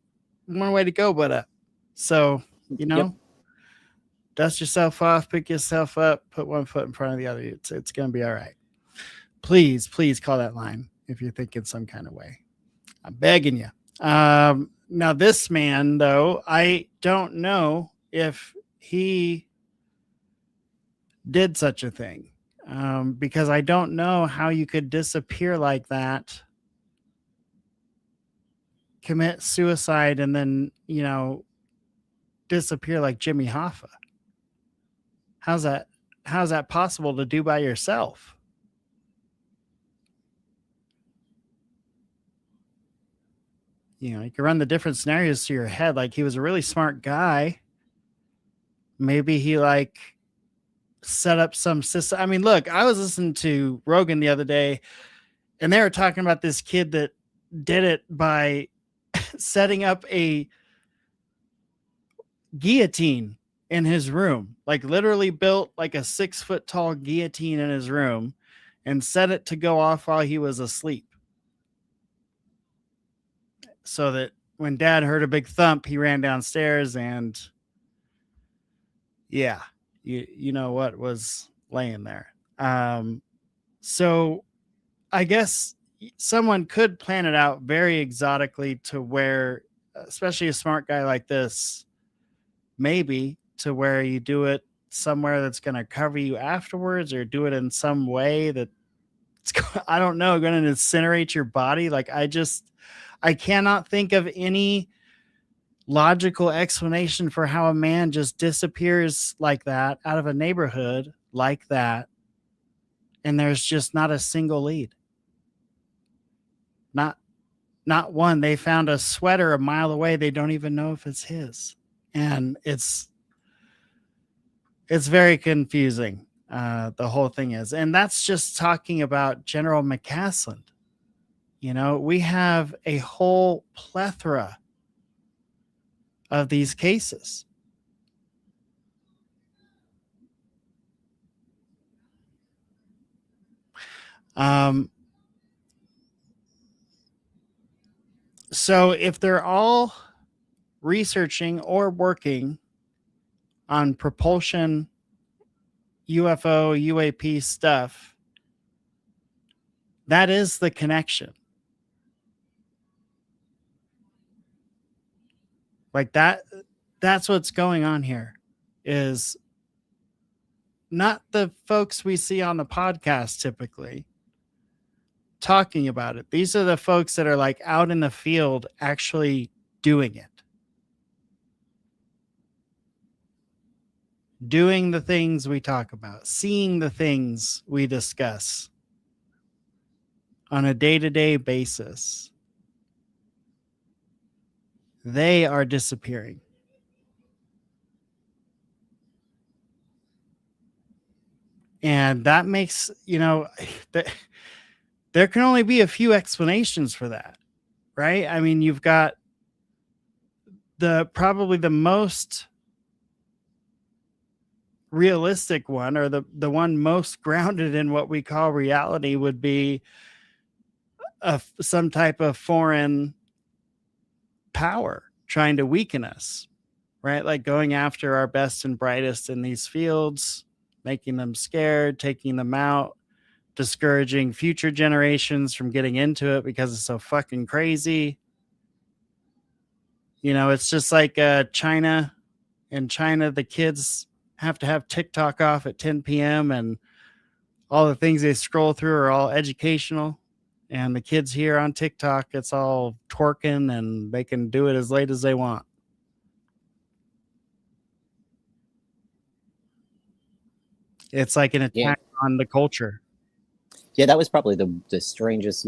one way to go but up. So, Yep. dust yourself off, pick yourself up, put one foot in front of the other. It's going to be all right. Please call that line if you're thinking some kind of way. I'm begging you. Now, this man, though, I don't know if he did such a thing, because I don't know how you could disappear like that, commit suicide, and then, disappear like Jimmy Hoffa. How's that possible to do by yourself? You can run the different scenarios through your head. Like, he was a really smart guy. Maybe he set up some system. I mean, look, I was listening to Rogan the other day, and they were talking about this kid that did it by setting up a guillotine in his room, like literally built like a 6-foot tall guillotine in his room and set it to go off while he was asleep. So that when dad heard a big thump, he ran downstairs and you know what was laying there. So I guess someone could plan it out very exotically to where, especially a smart guy like this, maybe to where you do it somewhere that's going to cover you afterwards, or do it in some way that it's, I don't know, going to incinerate your body. Like, I cannot think of any logical explanation for how a man just disappears like that out of a neighborhood like that, and there's just not a single lead. Not one. They found a sweater a mile away. They don't even know if it's his. And it's very confusing. The whole thing is. And that's just talking about General McCaslin. We have a whole plethora of these cases. So if they're all researching or working on propulsion, UFO, UAP stuff, that is the connection. Like that's what's going on here, is not the folks we see on the podcast typically talking about it. These are the folks that are like out in the field actually doing it. Doing the things we talk about, seeing the things we discuss on a day-to-day basis. They are disappearing. And that makes, that there can only be a few explanations for that, right? I mean, you've got probably the most realistic one, or the one most grounded in what we call reality, would be some type of foreign power trying to weaken us, right? Like going after our best and brightest in these fields, making them scared, taking them out, discouraging future generations from getting into it because it's so fucking crazy. It's just like China. In China, the kids have to have TikTok off at 10 p.m. and all the things they scroll through are all educational. And the kids here on TikTok, it's all twerking and they can do it as late as they want. It's like an attack on the culture. Yeah, that was probably the strangest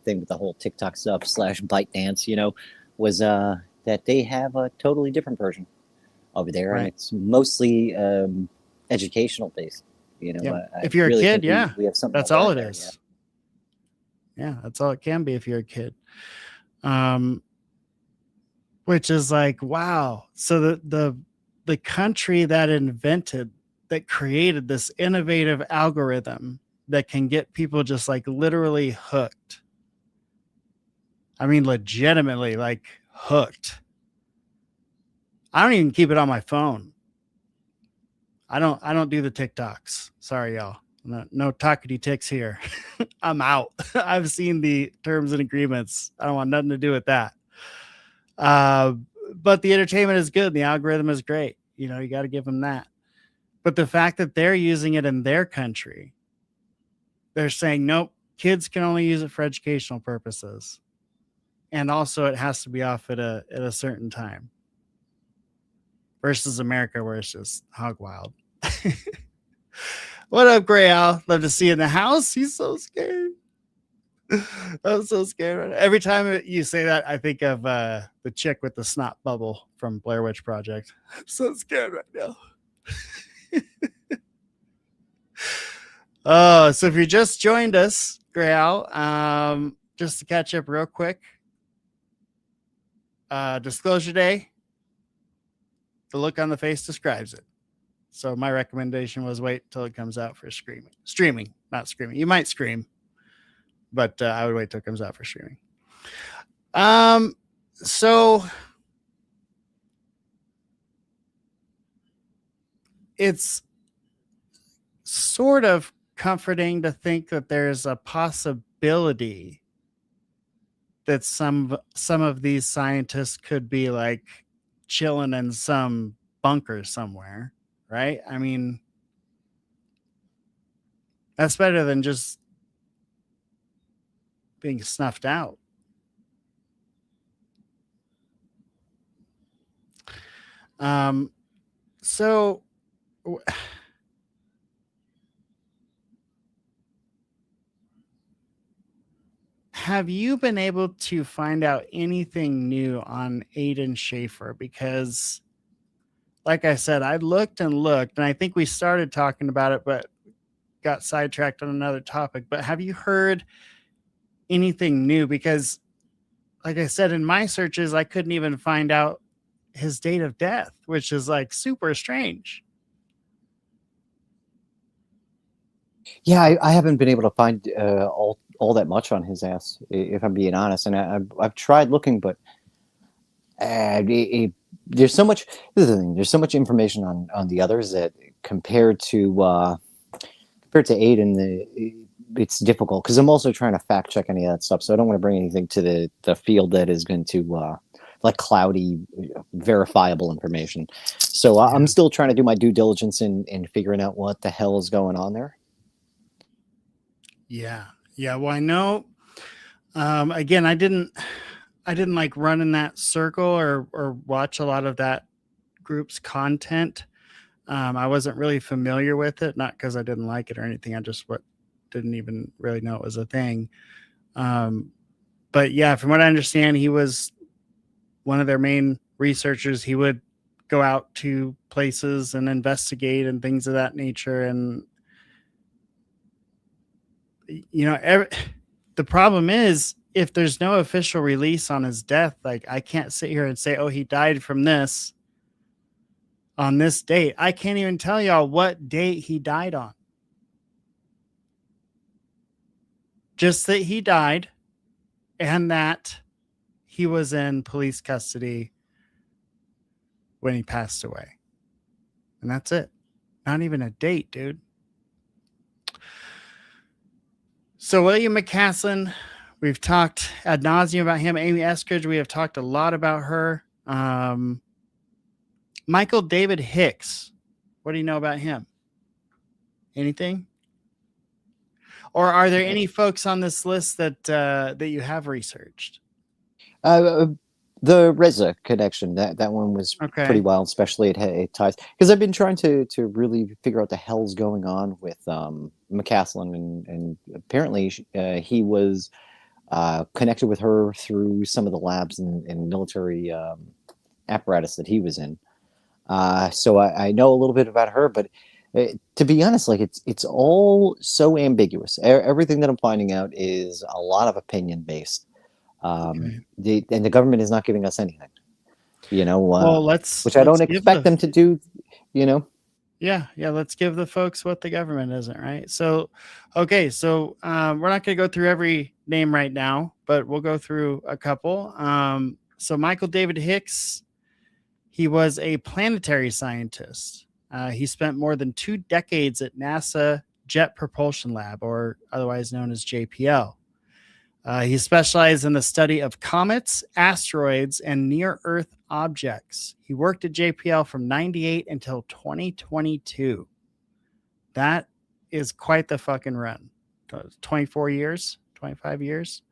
thing with the whole TikTok stuff / ByteDance, was that they have a totally different version over there. Right. And it's mostly educational based. If you're really a kid, we have something. that's all it is. Yeah, that's all it can be if you're a kid. Which is like, wow. So the country that created this innovative algorithm that can get people just like literally hooked. I mean, legitimately like hooked. I don't even keep it on my phone. I don't do the TikToks. Sorry, y'all. No talkity ticks here. I'm out. I've seen the terms and agreements. I don't want nothing to do with that. But the entertainment is good. The algorithm is great. You know, you got to give them that. But the fact that they're using it in their country, they're saying, nope, kids can only use it for educational purposes. And also it has to be off at a certain time. Versus America, where it's just hog wild. What up, Gray Al? Love to see you in the house. He's so scared. I'm so scared. Every time you say that, I think of the chick with the snot bubble from Blair Witch Project. I'm so scared right now. Oh, so if you just joined us, Gray Al, just to catch up real quick, Disclosure Day, the look on the face describes it. So my recommendation was wait till it comes out for streaming, not screaming. You might scream, but I would wait till it comes out for streaming. So it's sort of comforting to think that there's a possibility that some of these scientists could be like chilling in some bunker somewhere, right? I mean, that's better than just being snuffed out. So have you been able to find out anything new on Aiden Schaefer? Because like I said, I looked and I think we started talking about it, but got sidetracked on another topic. But have you heard anything new? Because like I said, in my searches, I couldn't even find out his date of death, which is like super strange. Yeah, I haven't been able to find all that much on his ass, if I'm being honest. And I've tried looking, but there's so much. This is the thing. There's so much information on the others that compared to Aiden, it's difficult because I'm also trying to fact check any of that stuff. So I don't want to bring anything to the field that is going to like cloudy, verifiable information. So I'm still trying to do my due diligence in figuring out what the hell is going on there. Yeah. Well, I know. Again, I didn't like run in that circle or watch a lot of that group's content. I wasn't really familiar with it, not because I didn't like it or anything. I just didn't even really know it was a thing. But yeah, from what I understand, he was one of their main researchers. He would go out to places and investigate and things of that nature. And you know, the problem is if there's no official release on his death, like I can't sit here and say, oh, he died from this on this date. I can't even tell y'all what date he died on. Just that he died and that he was in police custody when he passed away. And that's it. Not even a date, dude. So William McCaslin, we've talked ad nauseum about him. Amy Eskridge, we have talked a lot about her. Michael David Hicks, what do you know about him? Anything? Or are there any folks on this list that you have researched? The Reza connection, that one was pretty wild, especially it ties because I've been trying to really figure out the hell's going on with McCaslin, and apparently he was connected with her through some of the labs and military apparatus that he was in. So I know a little bit about her, but to be honest, like it's all so ambiguous. Everything that I'm finding out is a lot of opinion based. And the government is not giving us anything, you know, well, which I don't expect them to do, you know. Yeah, let's give the folks what the government isn't, right? So, okay, so we're not going to go through every name right now, but we'll go through a couple. So Michael David Hicks, he was a planetary scientist. He spent more than 2 decades at NASA Jet Propulsion Lab, or otherwise known as JPL. He specialized in the study of comets, asteroids, and near-Earth objects. He worked at JPL from 98 until 2022. That is quite the fucking run. 24 years, 25 years.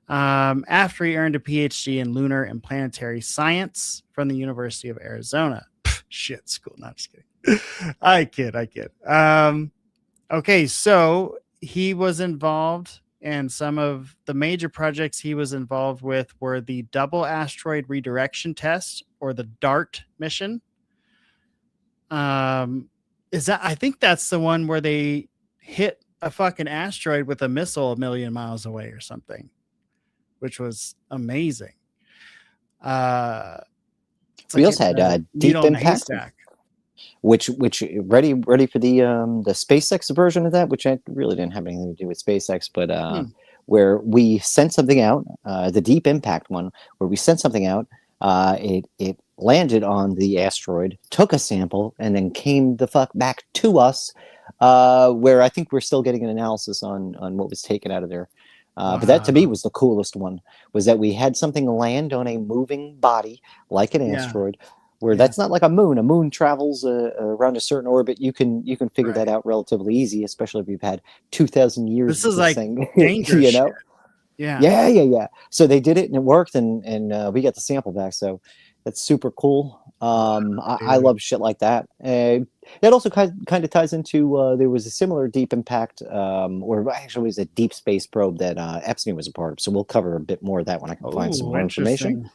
After he earned a PhD in lunar and planetary science from the University of Arizona. Shit, school. Not just kidding. I kid. Okay, so he was involved, and some of the major projects he was involved with were the Double Asteroid Redirection Test, or the DART mission. I think that's the one where they hit a fucking asteroid with a missile a million miles away or something, which was amazing. We also had Deep Impact, which ready for the SpaceX version of that, which I really didn't have anything to do with SpaceX, but where we sent something out, the Deep Impact one, where we sent something out, it landed on the asteroid, took a sample, and then came the fuck back to us, where I think we're still getting an analysis on what was taken out of there. But that to me was the coolest one, was that we had something land on a moving body like an asteroid, where that's not like a moon. A moon travels around a certain orbit. You can figure that out relatively easy, especially if you've had 2,000 years. This is like thing, dangerous, you know? Shit. Yeah. So they did it and it worked, and we got the sample back. So that's super cool. I love shit like that. That also kind of ties into there was a similar Deep Impact, or actually it was a deep space probe that Epstein was a part of. So we'll cover a bit more of that when I can find some more information.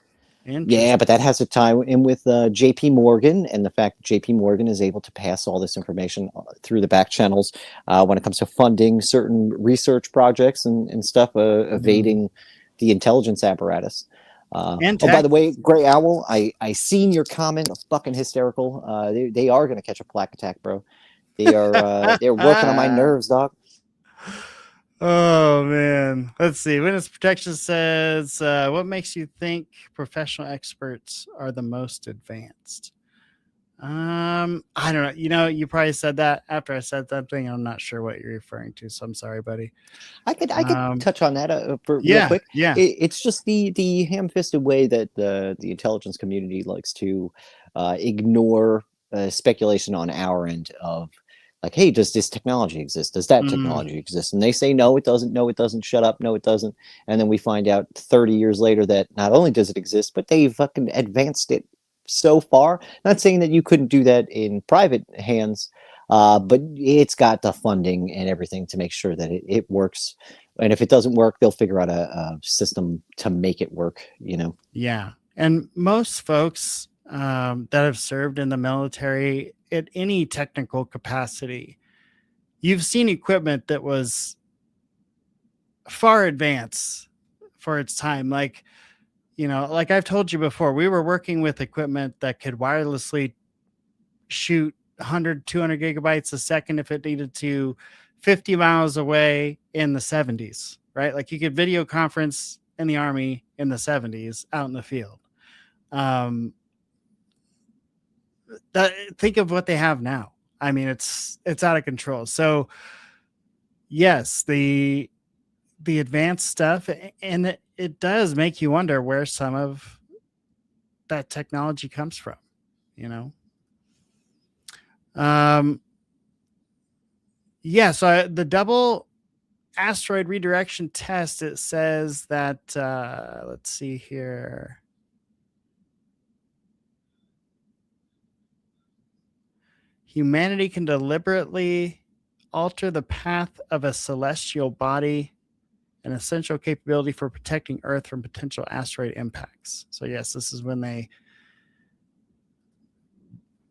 Yeah, but that has to tie in with JP Morgan, and the fact that JP Morgan is able to pass all this information through the back channels when it comes to funding certain research projects and stuff, evading the intelligence apparatus. By the way, Gray Owl, I seen your comment. Fucking hysterical. They are going to catch a plaque attack, bro. They are they're working on my nerves, dog. Oh man, let's see. Witness protection says, "What makes you think professional experts are the most advanced?" I don't know. You probably said that after I said something. I'm not sure what you're referring to, so I'm sorry, buddy. I could touch on that real quick. Yeah. It's just the ham-fisted way that the intelligence community likes to ignore speculation on our end of, like, hey, does this technology exist? Does that technology exist? And they say, no, it doesn't. No, it doesn't. Shut up. No, it doesn't. And then we find out 30 years later that not only does it exist, but they've fucking advanced it so far. Not saying that you couldn't do that in private hands, but it's got the funding and everything to make sure that it works. And if it doesn't work, they'll figure out a system to make it work, Yeah. And most folks that have served in the military at any technical capacity, you've seen equipment that was far advanced for its time. Like I've told you before, we were working with equipment that could wirelessly shoot 100, 200 gigabytes a second if it needed to, 50 miles away in the 70s, right? Like you could video conference in the Army in the 70s out in the field. Think of what they have now. I mean, it's out of control. So yes, the advanced stuff, and it does make you wonder where some of that technology comes from, So the double asteroid redirection test, it says that, let's see here. Humanity can deliberately alter the path of a celestial body, an essential capability for protecting Earth from potential asteroid impacts. So yes, this is when they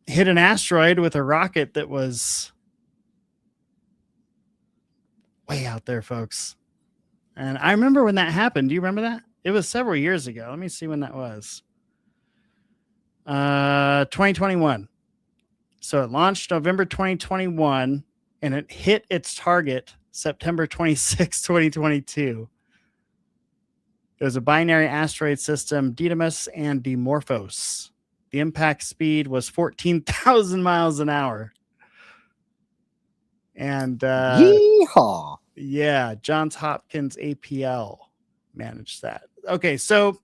hit an asteroid with a rocket that was way out there, folks. And I remember when that happened. Do you remember that? It was several years ago. Let me see when that was. 2021. So it launched November 2021, and it hit its target September 26, 2022. It was a binary asteroid system, Didymos and Dimorphos. The impact speed was 14,000 miles an hour. And Yeehaw! yeah, Johns Hopkins APL managed that. Okay, so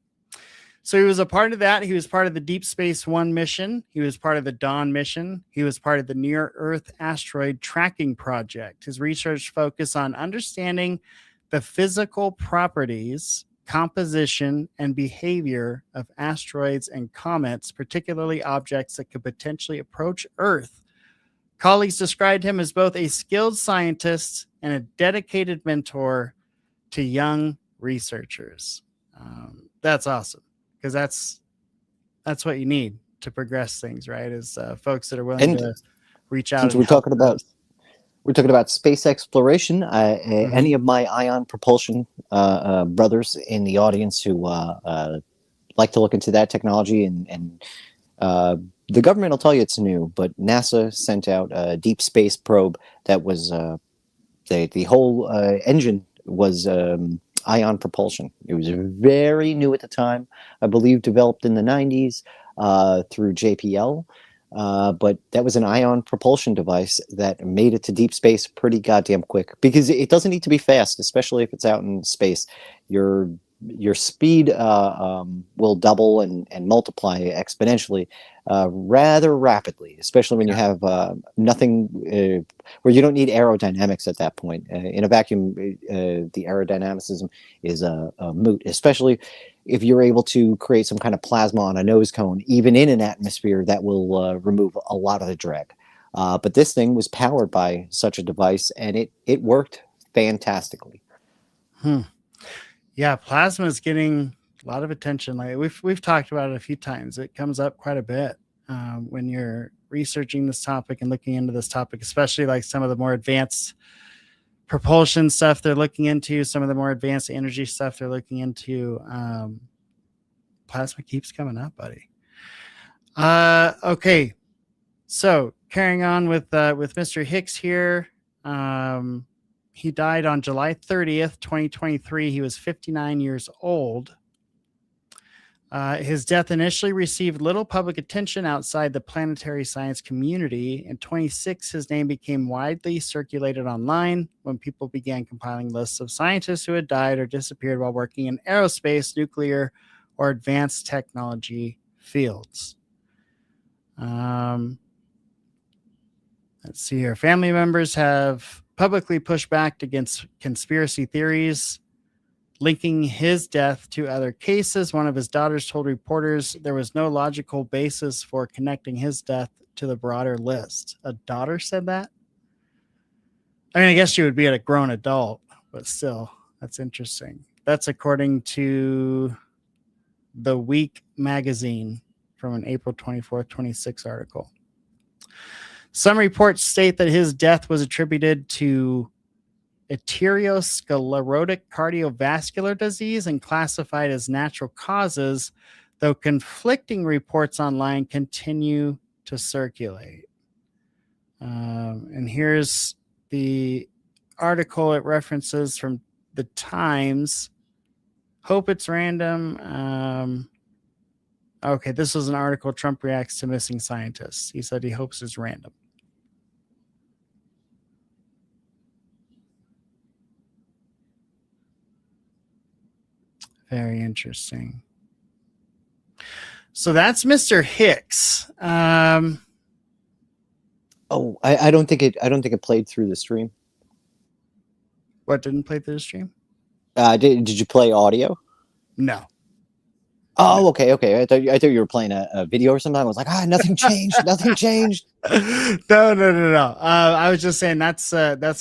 he was a part of that. He was part of the Deep Space One mission. He was part of the Dawn mission. He was part of the Near Earth Asteroid Tracking Project. His research focused on understanding the physical properties, composition, and behavior of asteroids and comets, particularly objects that could potentially approach Earth. Colleagues described him as both a skilled scientist and a dedicated mentor to young researchers. That's awesome, because that's what you need to progress things, right? Is folks that are willing to reach out. Since we're talking about space exploration, any of my ion propulsion brothers in the audience who like to look into that technology, and the government will tell you it's new, but NASA sent out a deep space probe that was the whole engine was ion propulsion. It was very new at the time, I believe developed in the 90s through JPL. But that was an ion propulsion device that made it to deep space pretty goddamn quick, because it doesn't need to be fast, especially if it's out in space. Your speed will double and multiply exponentially rather rapidly, especially when you have nothing where you don't need aerodynamics at that point. In a vacuum, the aerodynamicism is moot, especially if you're able to create some kind of plasma on a nose cone, even in an atmosphere, that will remove a lot of the drag. But this thing was powered by such a device, and it worked fantastically. Yeah, plasma is getting a lot of attention. Like we've talked about it a few times. It comes up quite a bit when you're researching this topic and looking into this topic, especially like some of the more advanced propulsion stuff they're looking into, some of the more advanced energy stuff they're looking into. Plasma keeps coming up, buddy. Okay, so carrying on with Mr. Hicks here. He died on July 30th, 2023. He was 59 years old. His death initially received little public attention outside the planetary science community. In 26, his name became widely circulated online when people began compiling lists of scientists who had died or disappeared while working in aerospace, nuclear, or advanced technology fields. Let's see here. Family members have publicly pushed back against conspiracy theories linking his death to other cases. One of his daughters told reporters there was no logical basis for connecting his death to the broader list. A daughter said that? I mean, I guess she would be a grown adult, but still, that's interesting. That's according to The Week magazine from an April 24th, 26 article. Some reports state that his death was attributed to arteriosclerotic cardiovascular disease and classified as natural causes, though conflicting reports online continue to circulate. And here's the article it references from the Times. Hope it's random. Okay, this was an article. Trump reacts to missing scientists. He said he hopes it's random. Very interesting. So that's Mr. Hicks. I don't think it played through the stream. What didn't play through the stream? Did you play audio? No. Oh, okay. I thought you were playing a video or something. I was like, nothing changed. Nothing changed. No. I was just saying that's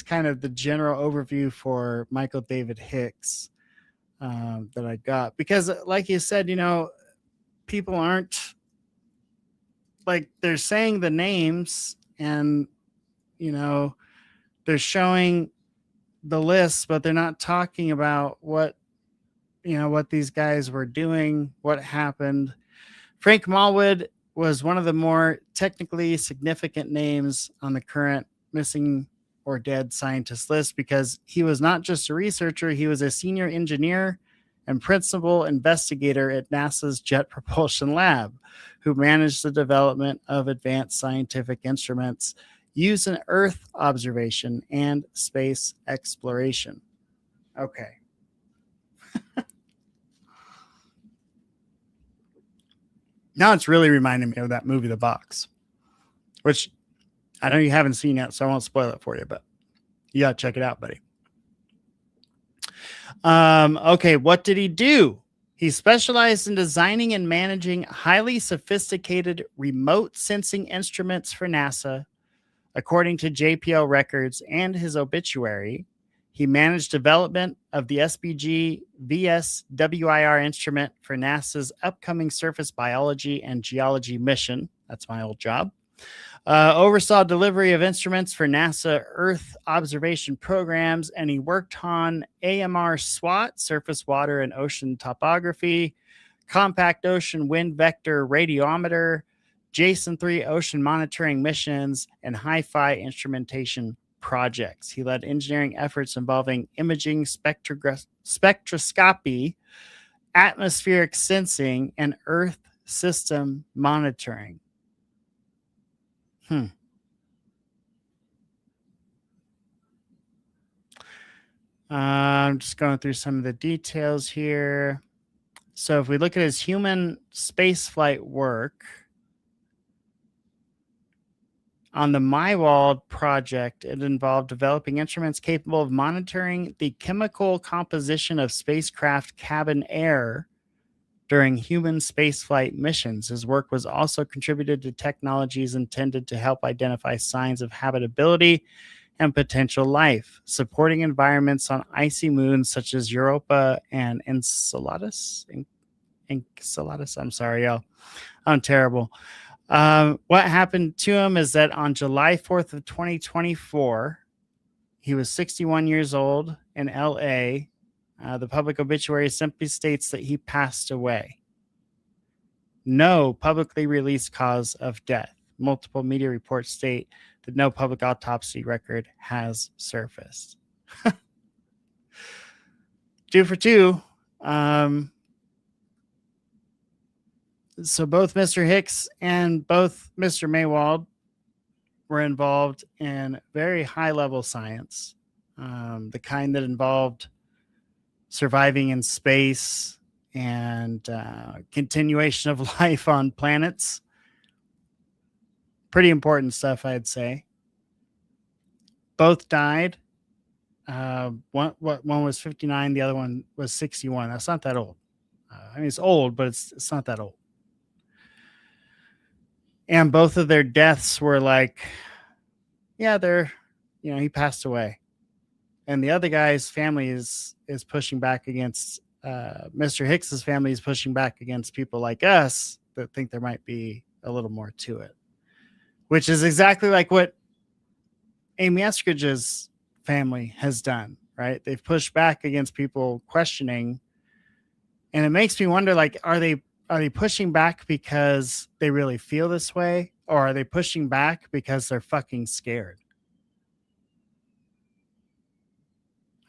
kind of the general overview for Michael David Hicks that I got, because like you said, people aren't like, they're saying the names and they're showing the list, but they're not talking about what these guys were doing, what happened. Frank Malwood was one of the more technically significant names on the current missing or dead scientist list because he was not just a researcher, he was a senior engineer and principal investigator at NASA's Jet Propulsion Lab, who managed the development of advanced scientific instruments used in Earth observation and space exploration. Okay. Now it's really reminding me of that movie, The Box, which I know you haven't seen yet, so I won't spoil it for you, but you got to check it out, buddy. Okay, what did he do? He specialized in designing and managing highly sophisticated remote sensing instruments for NASA. According to JPL records and his obituary, he managed development of the SBG VSWIR instrument for NASA's upcoming surface biology and geology mission. That's my old job. Oversaw delivery of instruments for NASA Earth observation programs, and he worked on AMR SWOT, surface water and ocean topography, compact ocean wind vector radiometer, JSON 3 ocean monitoring missions, and hi-fi instrumentation projects. He led engineering efforts involving imaging, spectroscopy, atmospheric sensing, and Earth system monitoring. I'm just going through some of the details here. So if we look at his human spaceflight work, on the MyWald project, it involved developing instruments capable of monitoring the chemical composition of spacecraft cabin air during human spaceflight missions. His work was also contributed to technologies intended to help identify signs of habitability and potential life, supporting environments on icy moons such as Europa and Enceladus. Enceladus, I'm sorry, y'all. I'm terrible. What happened to him is that on July 4th of 2024, he was 61 years old in LA. The public obituary simply states that he passed away. No publicly released cause of death. Multiple media reports state that no public autopsy record has surfaced. 2 for 2. So both Mr. Hicks and both Mr. Maywald were involved in very high-level science, the kind that involved surviving in space and continuation of life on planets. Pretty important stuff, I'd say. Both died. One was 59, the other one was 61. That's not that old. I mean, it's old, but it's not that old. And both of their deaths were like, yeah, he passed away. And the other guy's family is pushing back against Mr. Hicks's family is pushing back against people like us that think there might be a little more to it, which is exactly like what Amy Eskridge's family has done, right? They've pushed back against people questioning. And it makes me wonder, like, are they pushing back because they really feel this way, or are they pushing back because they're fucking scared?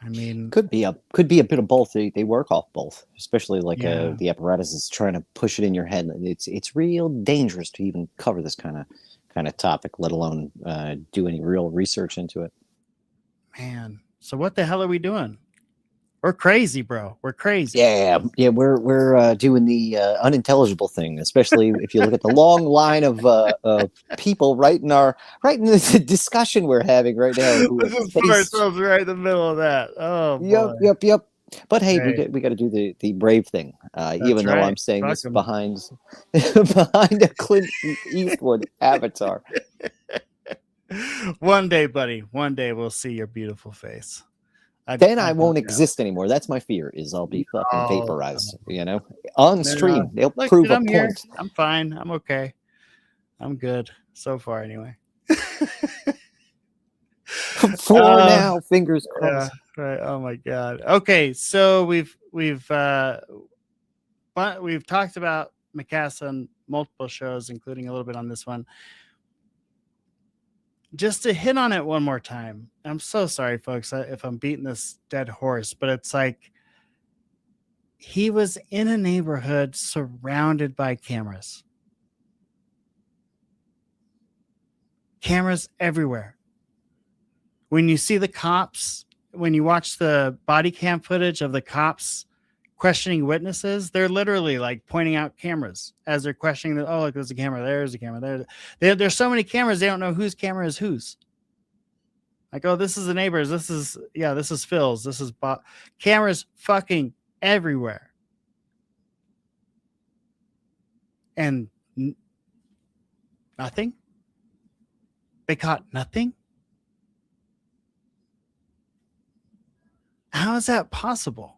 I mean, could be a bit of both. They work off both, especially like the apparatus is trying to push it in your head. It's real dangerous to even cover this kind of topic, let alone do any real research into it. Man, so what the hell are we doing? We're crazy, bro. We're crazy. Yeah. We're doing the unintelligible thing, especially if you look at the long line of people right in the discussion we're having right now. Let's just put ourselves right in the middle of that. Oh, yep. But hey, we got to do the brave thing, even though I'm saying Fuck this 'em. behind a Clint Eastwood avatar. One day, buddy. One day we'll see your beautiful face. Then I won't exist anymore. That's my fear, is I'll be fucking vaporized, on stream. They'll prove a point. I'm fine. I'm okay. I'm good so far anyway. For now, fingers crossed. Yeah, right. Oh my God. Okay, so we've talked about Mikasa multiple shows, including a little bit on this one. Just to hit on it one more time. I'm so sorry, folks, if I'm beating this dead horse, but it's like he was in a neighborhood surrounded by cameras. Cameras everywhere. When you see the cops, when you watch the body cam footage of the cops questioning witnesses, they're literally like pointing out cameras as they're questioning the, oh, look, there's a camera, there's a camera, there's so many cameras, they don't know whose camera is whose. Like, oh, this is the neighbors, this is Phil's, this is cameras fucking everywhere. And nothing. They caught nothing. How is that possible?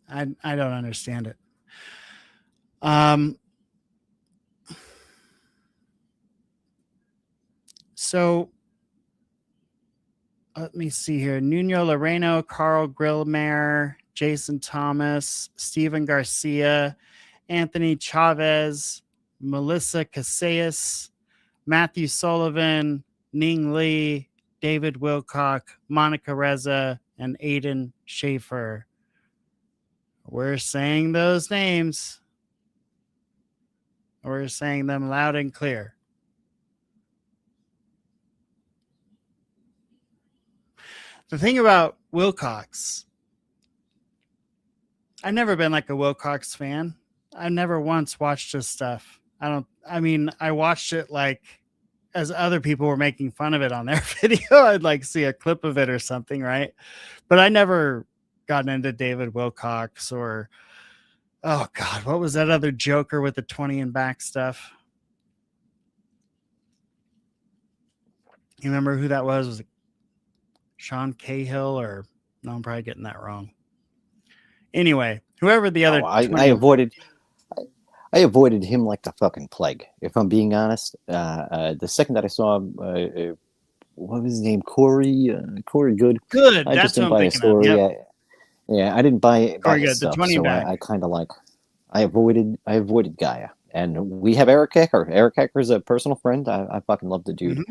I don't understand it. So let me see here. Nuno Loreno, Carl Grillmare, Jason Thomas, Steven Garcia, Anthony Chavez, Melissa Casillas, Matthew Sullivan, Ning Lee, David Wilcock, Monica Reza, and Aiden Schaefer. We're saying those names. We're saying them loud and clear. The thing about Wilcox, I've never been like a Wilcox fan. I never once watched his stuff. I watched it like as other people were making fun of it on their video. I'd like see a clip of it or something, right? But I never gotten into David Wilcox or, oh God, what was that other Joker with the 20 and back stuff? You remember who that was? Was it Sean Cahill or no, I'm probably getting that wrong. Anyway, whoever the other I avoided him like the fucking plague, if I'm being honest. The second that I saw him, what was his name? Corey Good. Good. I That's just didn't what I'm buy a thinking story. of. Yep. Yeah, I didn't buy his the stuff, 20 so back. I kind of like I avoided Gaia. And we have Eric Ecker. Eric Ecker is a personal friend. I fucking love the dude.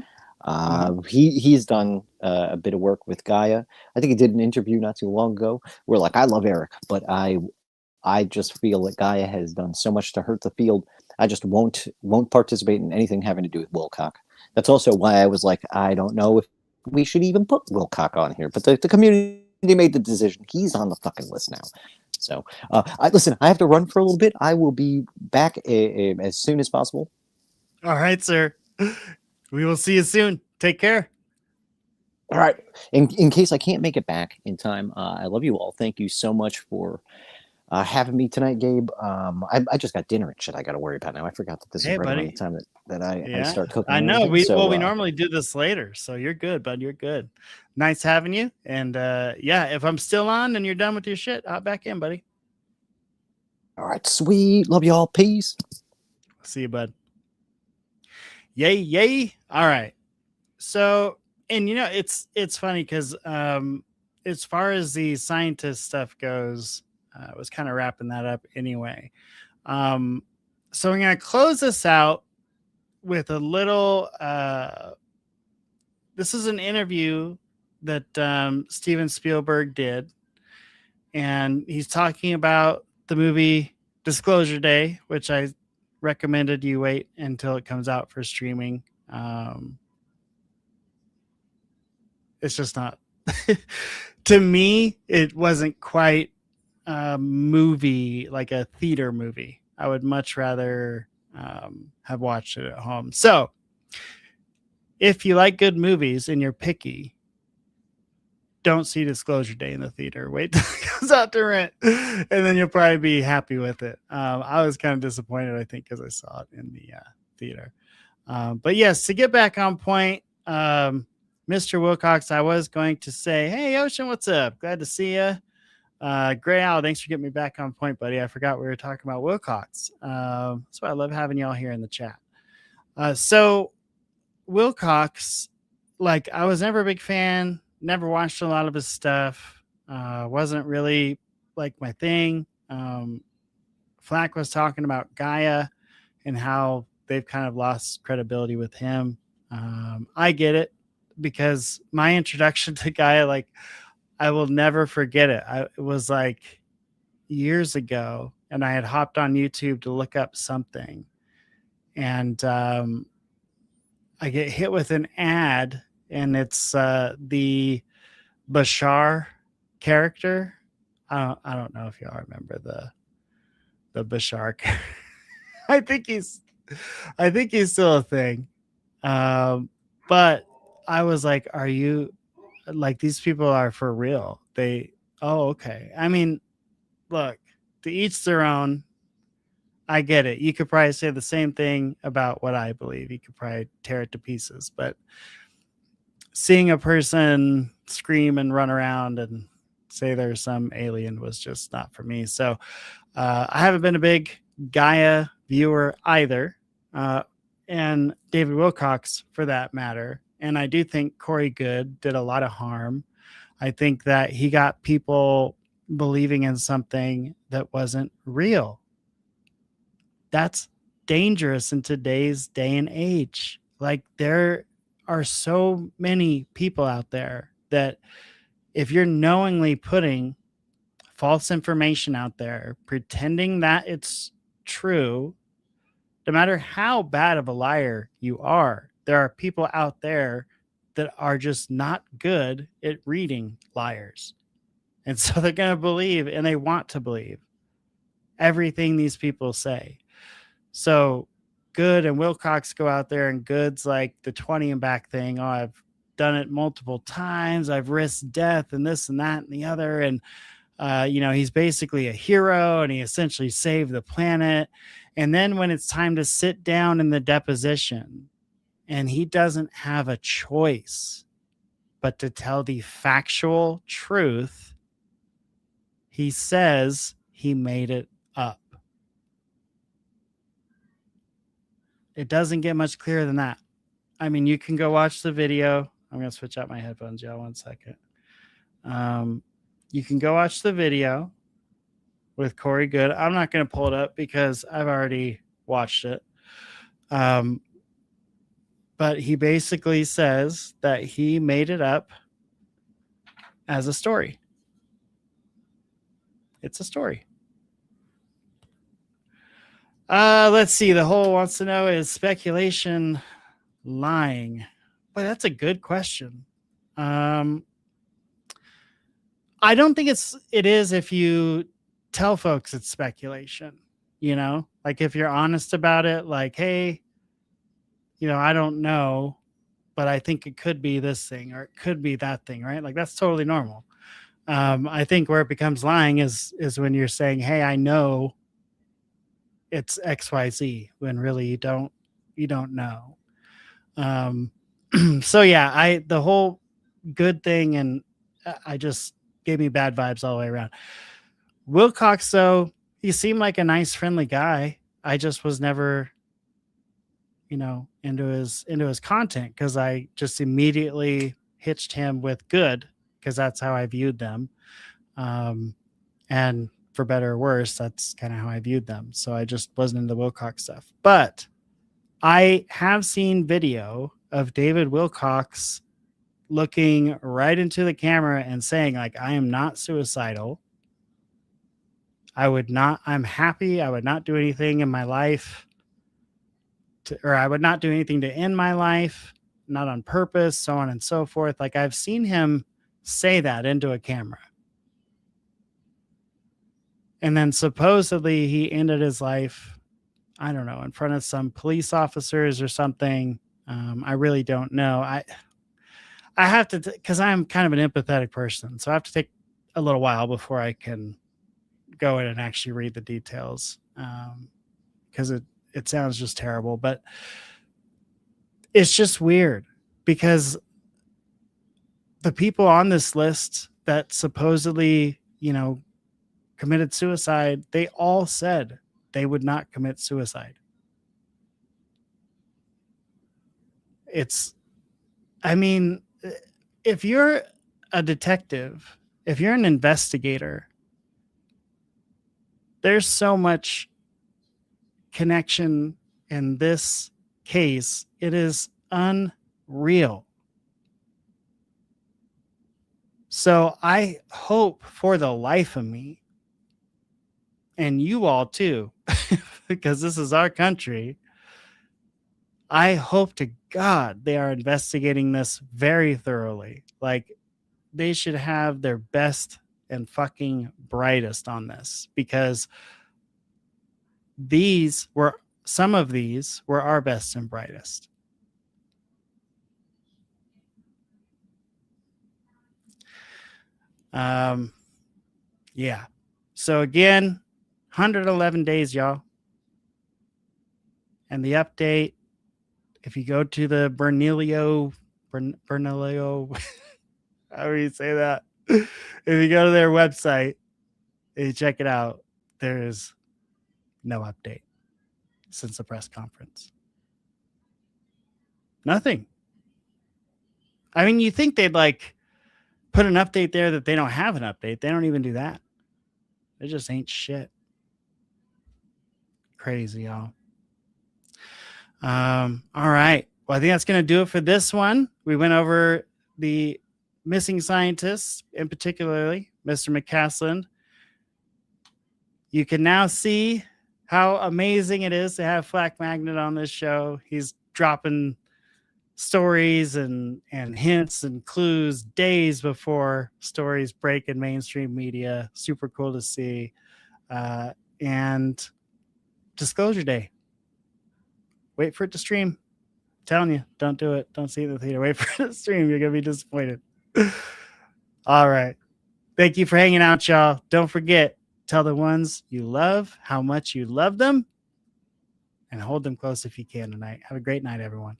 Mm-hmm. He's done a bit of work with Gaia. I think he did an interview not too long ago where like I love Eric, but I just feel that Gaia has done so much to hurt the field. I just won't participate in anything having to do with Wilcock. That's also why I was like, I don't know if we should even put Wilcock on here. But the community made the decision. He's on the fucking list now. So listen, I have to run for a little bit. I will be back as soon as possible. All right, sir. We will see you soon. Take care. All right. In case I can't make it back in time, I love you all. Thank you so much for having me tonight, Gabe. I just got dinner and shit I got to worry about now. I forgot that this is right around the time that I start cooking. I know. We normally do this later, so you're good, bud. You're good. Nice having you. And if I'm still on and you're done with your shit, hop back in, buddy. All right, sweet. Love y'all. Peace. See you, bud. Yay. All right. So, and it's funny because as far as the scientist stuff goes, I was kind of wrapping that up anyway. So I'm going to close this out with a little, this is an interview that Steven Spielberg did. And he's talking about the movie Disclosure Day, which I recommended you wait until it comes out for streaming. It's just not, to me, it wasn't quite a movie, like a theater movie. I would much rather have watched it at home. So if you like good movies and you're picky, don't see Disclosure Day in the theater. Wait till it comes out to rent, and then you'll probably be happy with it. I was kind of disappointed, I think, because I saw it in the theater. But yes, to get back on point, Mr. Wilcox, I was going to say, hey, Ocean, what's up? Glad to see you. Gray Owl, thanks for getting me back on point, buddy. I forgot we were talking about Wilcox. That's why I love having y'all here in the chat. So Wilcox, like, I was never a big fan, never watched a lot of his stuff. Wasn't really like my thing. Flak was talking about Gaia and how they've kind of lost credibility with him. I get it, because my introduction to Gaia, like, I will never forget it. It was like years ago, and I had hopped on YouTube to look up something, and I get hit with an ad, and it's the Bashar character. I don't know if y'all remember the Bashar. I think he's still a thing. But I was like, are you, like, these people are for real? Oh, okay. I mean, look, to each their own. I get it. You could probably say the same thing about what I believe. You could probably tear it to pieces, but seeing a person scream and run around and say there's some alien was just not for me. So I haven't been a big Gaia viewer either, and David Wilcox for that matter. And I do think Corey Goode did a lot of harm. I think that he got people believing in something that wasn't real. That's dangerous in today's day and age. Like, there are so many people out there that if you're knowingly putting false information out there, pretending that it's true, no matter how bad of a liar you are, there are people out there that are just not good at reading liars. And so they're going to believe, and they want to believe everything these people say. So Goode and Wilcox go out there, and Goode's like the 20 and back thing. Oh, I've done it multiple times. I've risked death and this and that and the other. And, he's basically a hero, and he essentially saved the planet. And then when it's time to sit down in the deposition, and he doesn't have a choice but to tell the factual truth, he says he made it up. It doesn't get much clearer than that. I mean, you can go watch the video. I'm going to switch out my headphones, y'all, 1 second. You can go watch the video with Corey Goode. I'm not going to pull it up because I've already watched it. But he basically says that he made it up as a story. It's a story. Let's see. The whole wants to know, is speculation lying? Boy, that's a good question. I don't think it is if you tell folks it's speculation, like if you're honest about it, like, hey, I don't know, but I think it could be this thing or it could be that thing, right? Like, that's totally normal. I think where it becomes lying is when you're saying, hey, I know it's XYZ, when really you don't know. So yeah, the whole Goode thing, and I just gave me bad vibes all the way around. Wilcox, though, he seemed like a nice, friendly guy. I just was never, into his content, because I just immediately hitched him with Goode, because that's how I viewed them. And for better or worse, that's kind of how I viewed them. So I just wasn't into the Wilcox stuff. But I have seen video of David Wilcox looking right into the camera and saying, like, I am not suicidal. I'm happy. I would not do anything in my life or I would not do anything to end my life, not on purpose, so on and so forth. Like, I've seen him say that into a camera. And then supposedly he ended his life, I don't know, in front of some police officers or something. I really don't know. I have to, because I'm kind of an empathetic person, so I have to take a little while before I can go in and actually read the details, because it sounds just terrible. But it's just weird, because the people on this list that supposedly, committed suicide, they all said they would not commit suicide. I mean, if you're a detective, if you're an investigator, there's so much connection in this case. It is unreal. So I hope for the life of me, and you all too, because this is our country, I hope to God they are investigating this very thoroughly. Like, they should have their best and fucking brightest on this, because some of these were our best and brightest. Yeah. So again, 111 days, y'all. And the update, if you go to the Bernilio, how do you say that? If you go to their website and you check it out, there is no update since the press conference. Nothing. I mean, you think they'd like put an update there that they don't have an update. They don't even do that. It just ain't shit. Crazy, y'all. All right. Well, I think that's going to do it for this one. We went over the missing scientists, in particularly Mr. McCaslin. You can now see how amazing it is to have Flak Magnet on this show. He's dropping stories and hints and clues days before stories break in mainstream media. Super cool to see. And Disclosure Day. Wait for it to stream. I'm telling you, don't do it. Don't see it in the theater. Wait for it to stream. You're going to be disappointed. All right. Thank you for hanging out, y'all. Don't forget, tell the ones you love how much you love them, and hold them close if you can tonight. Have a great night, everyone.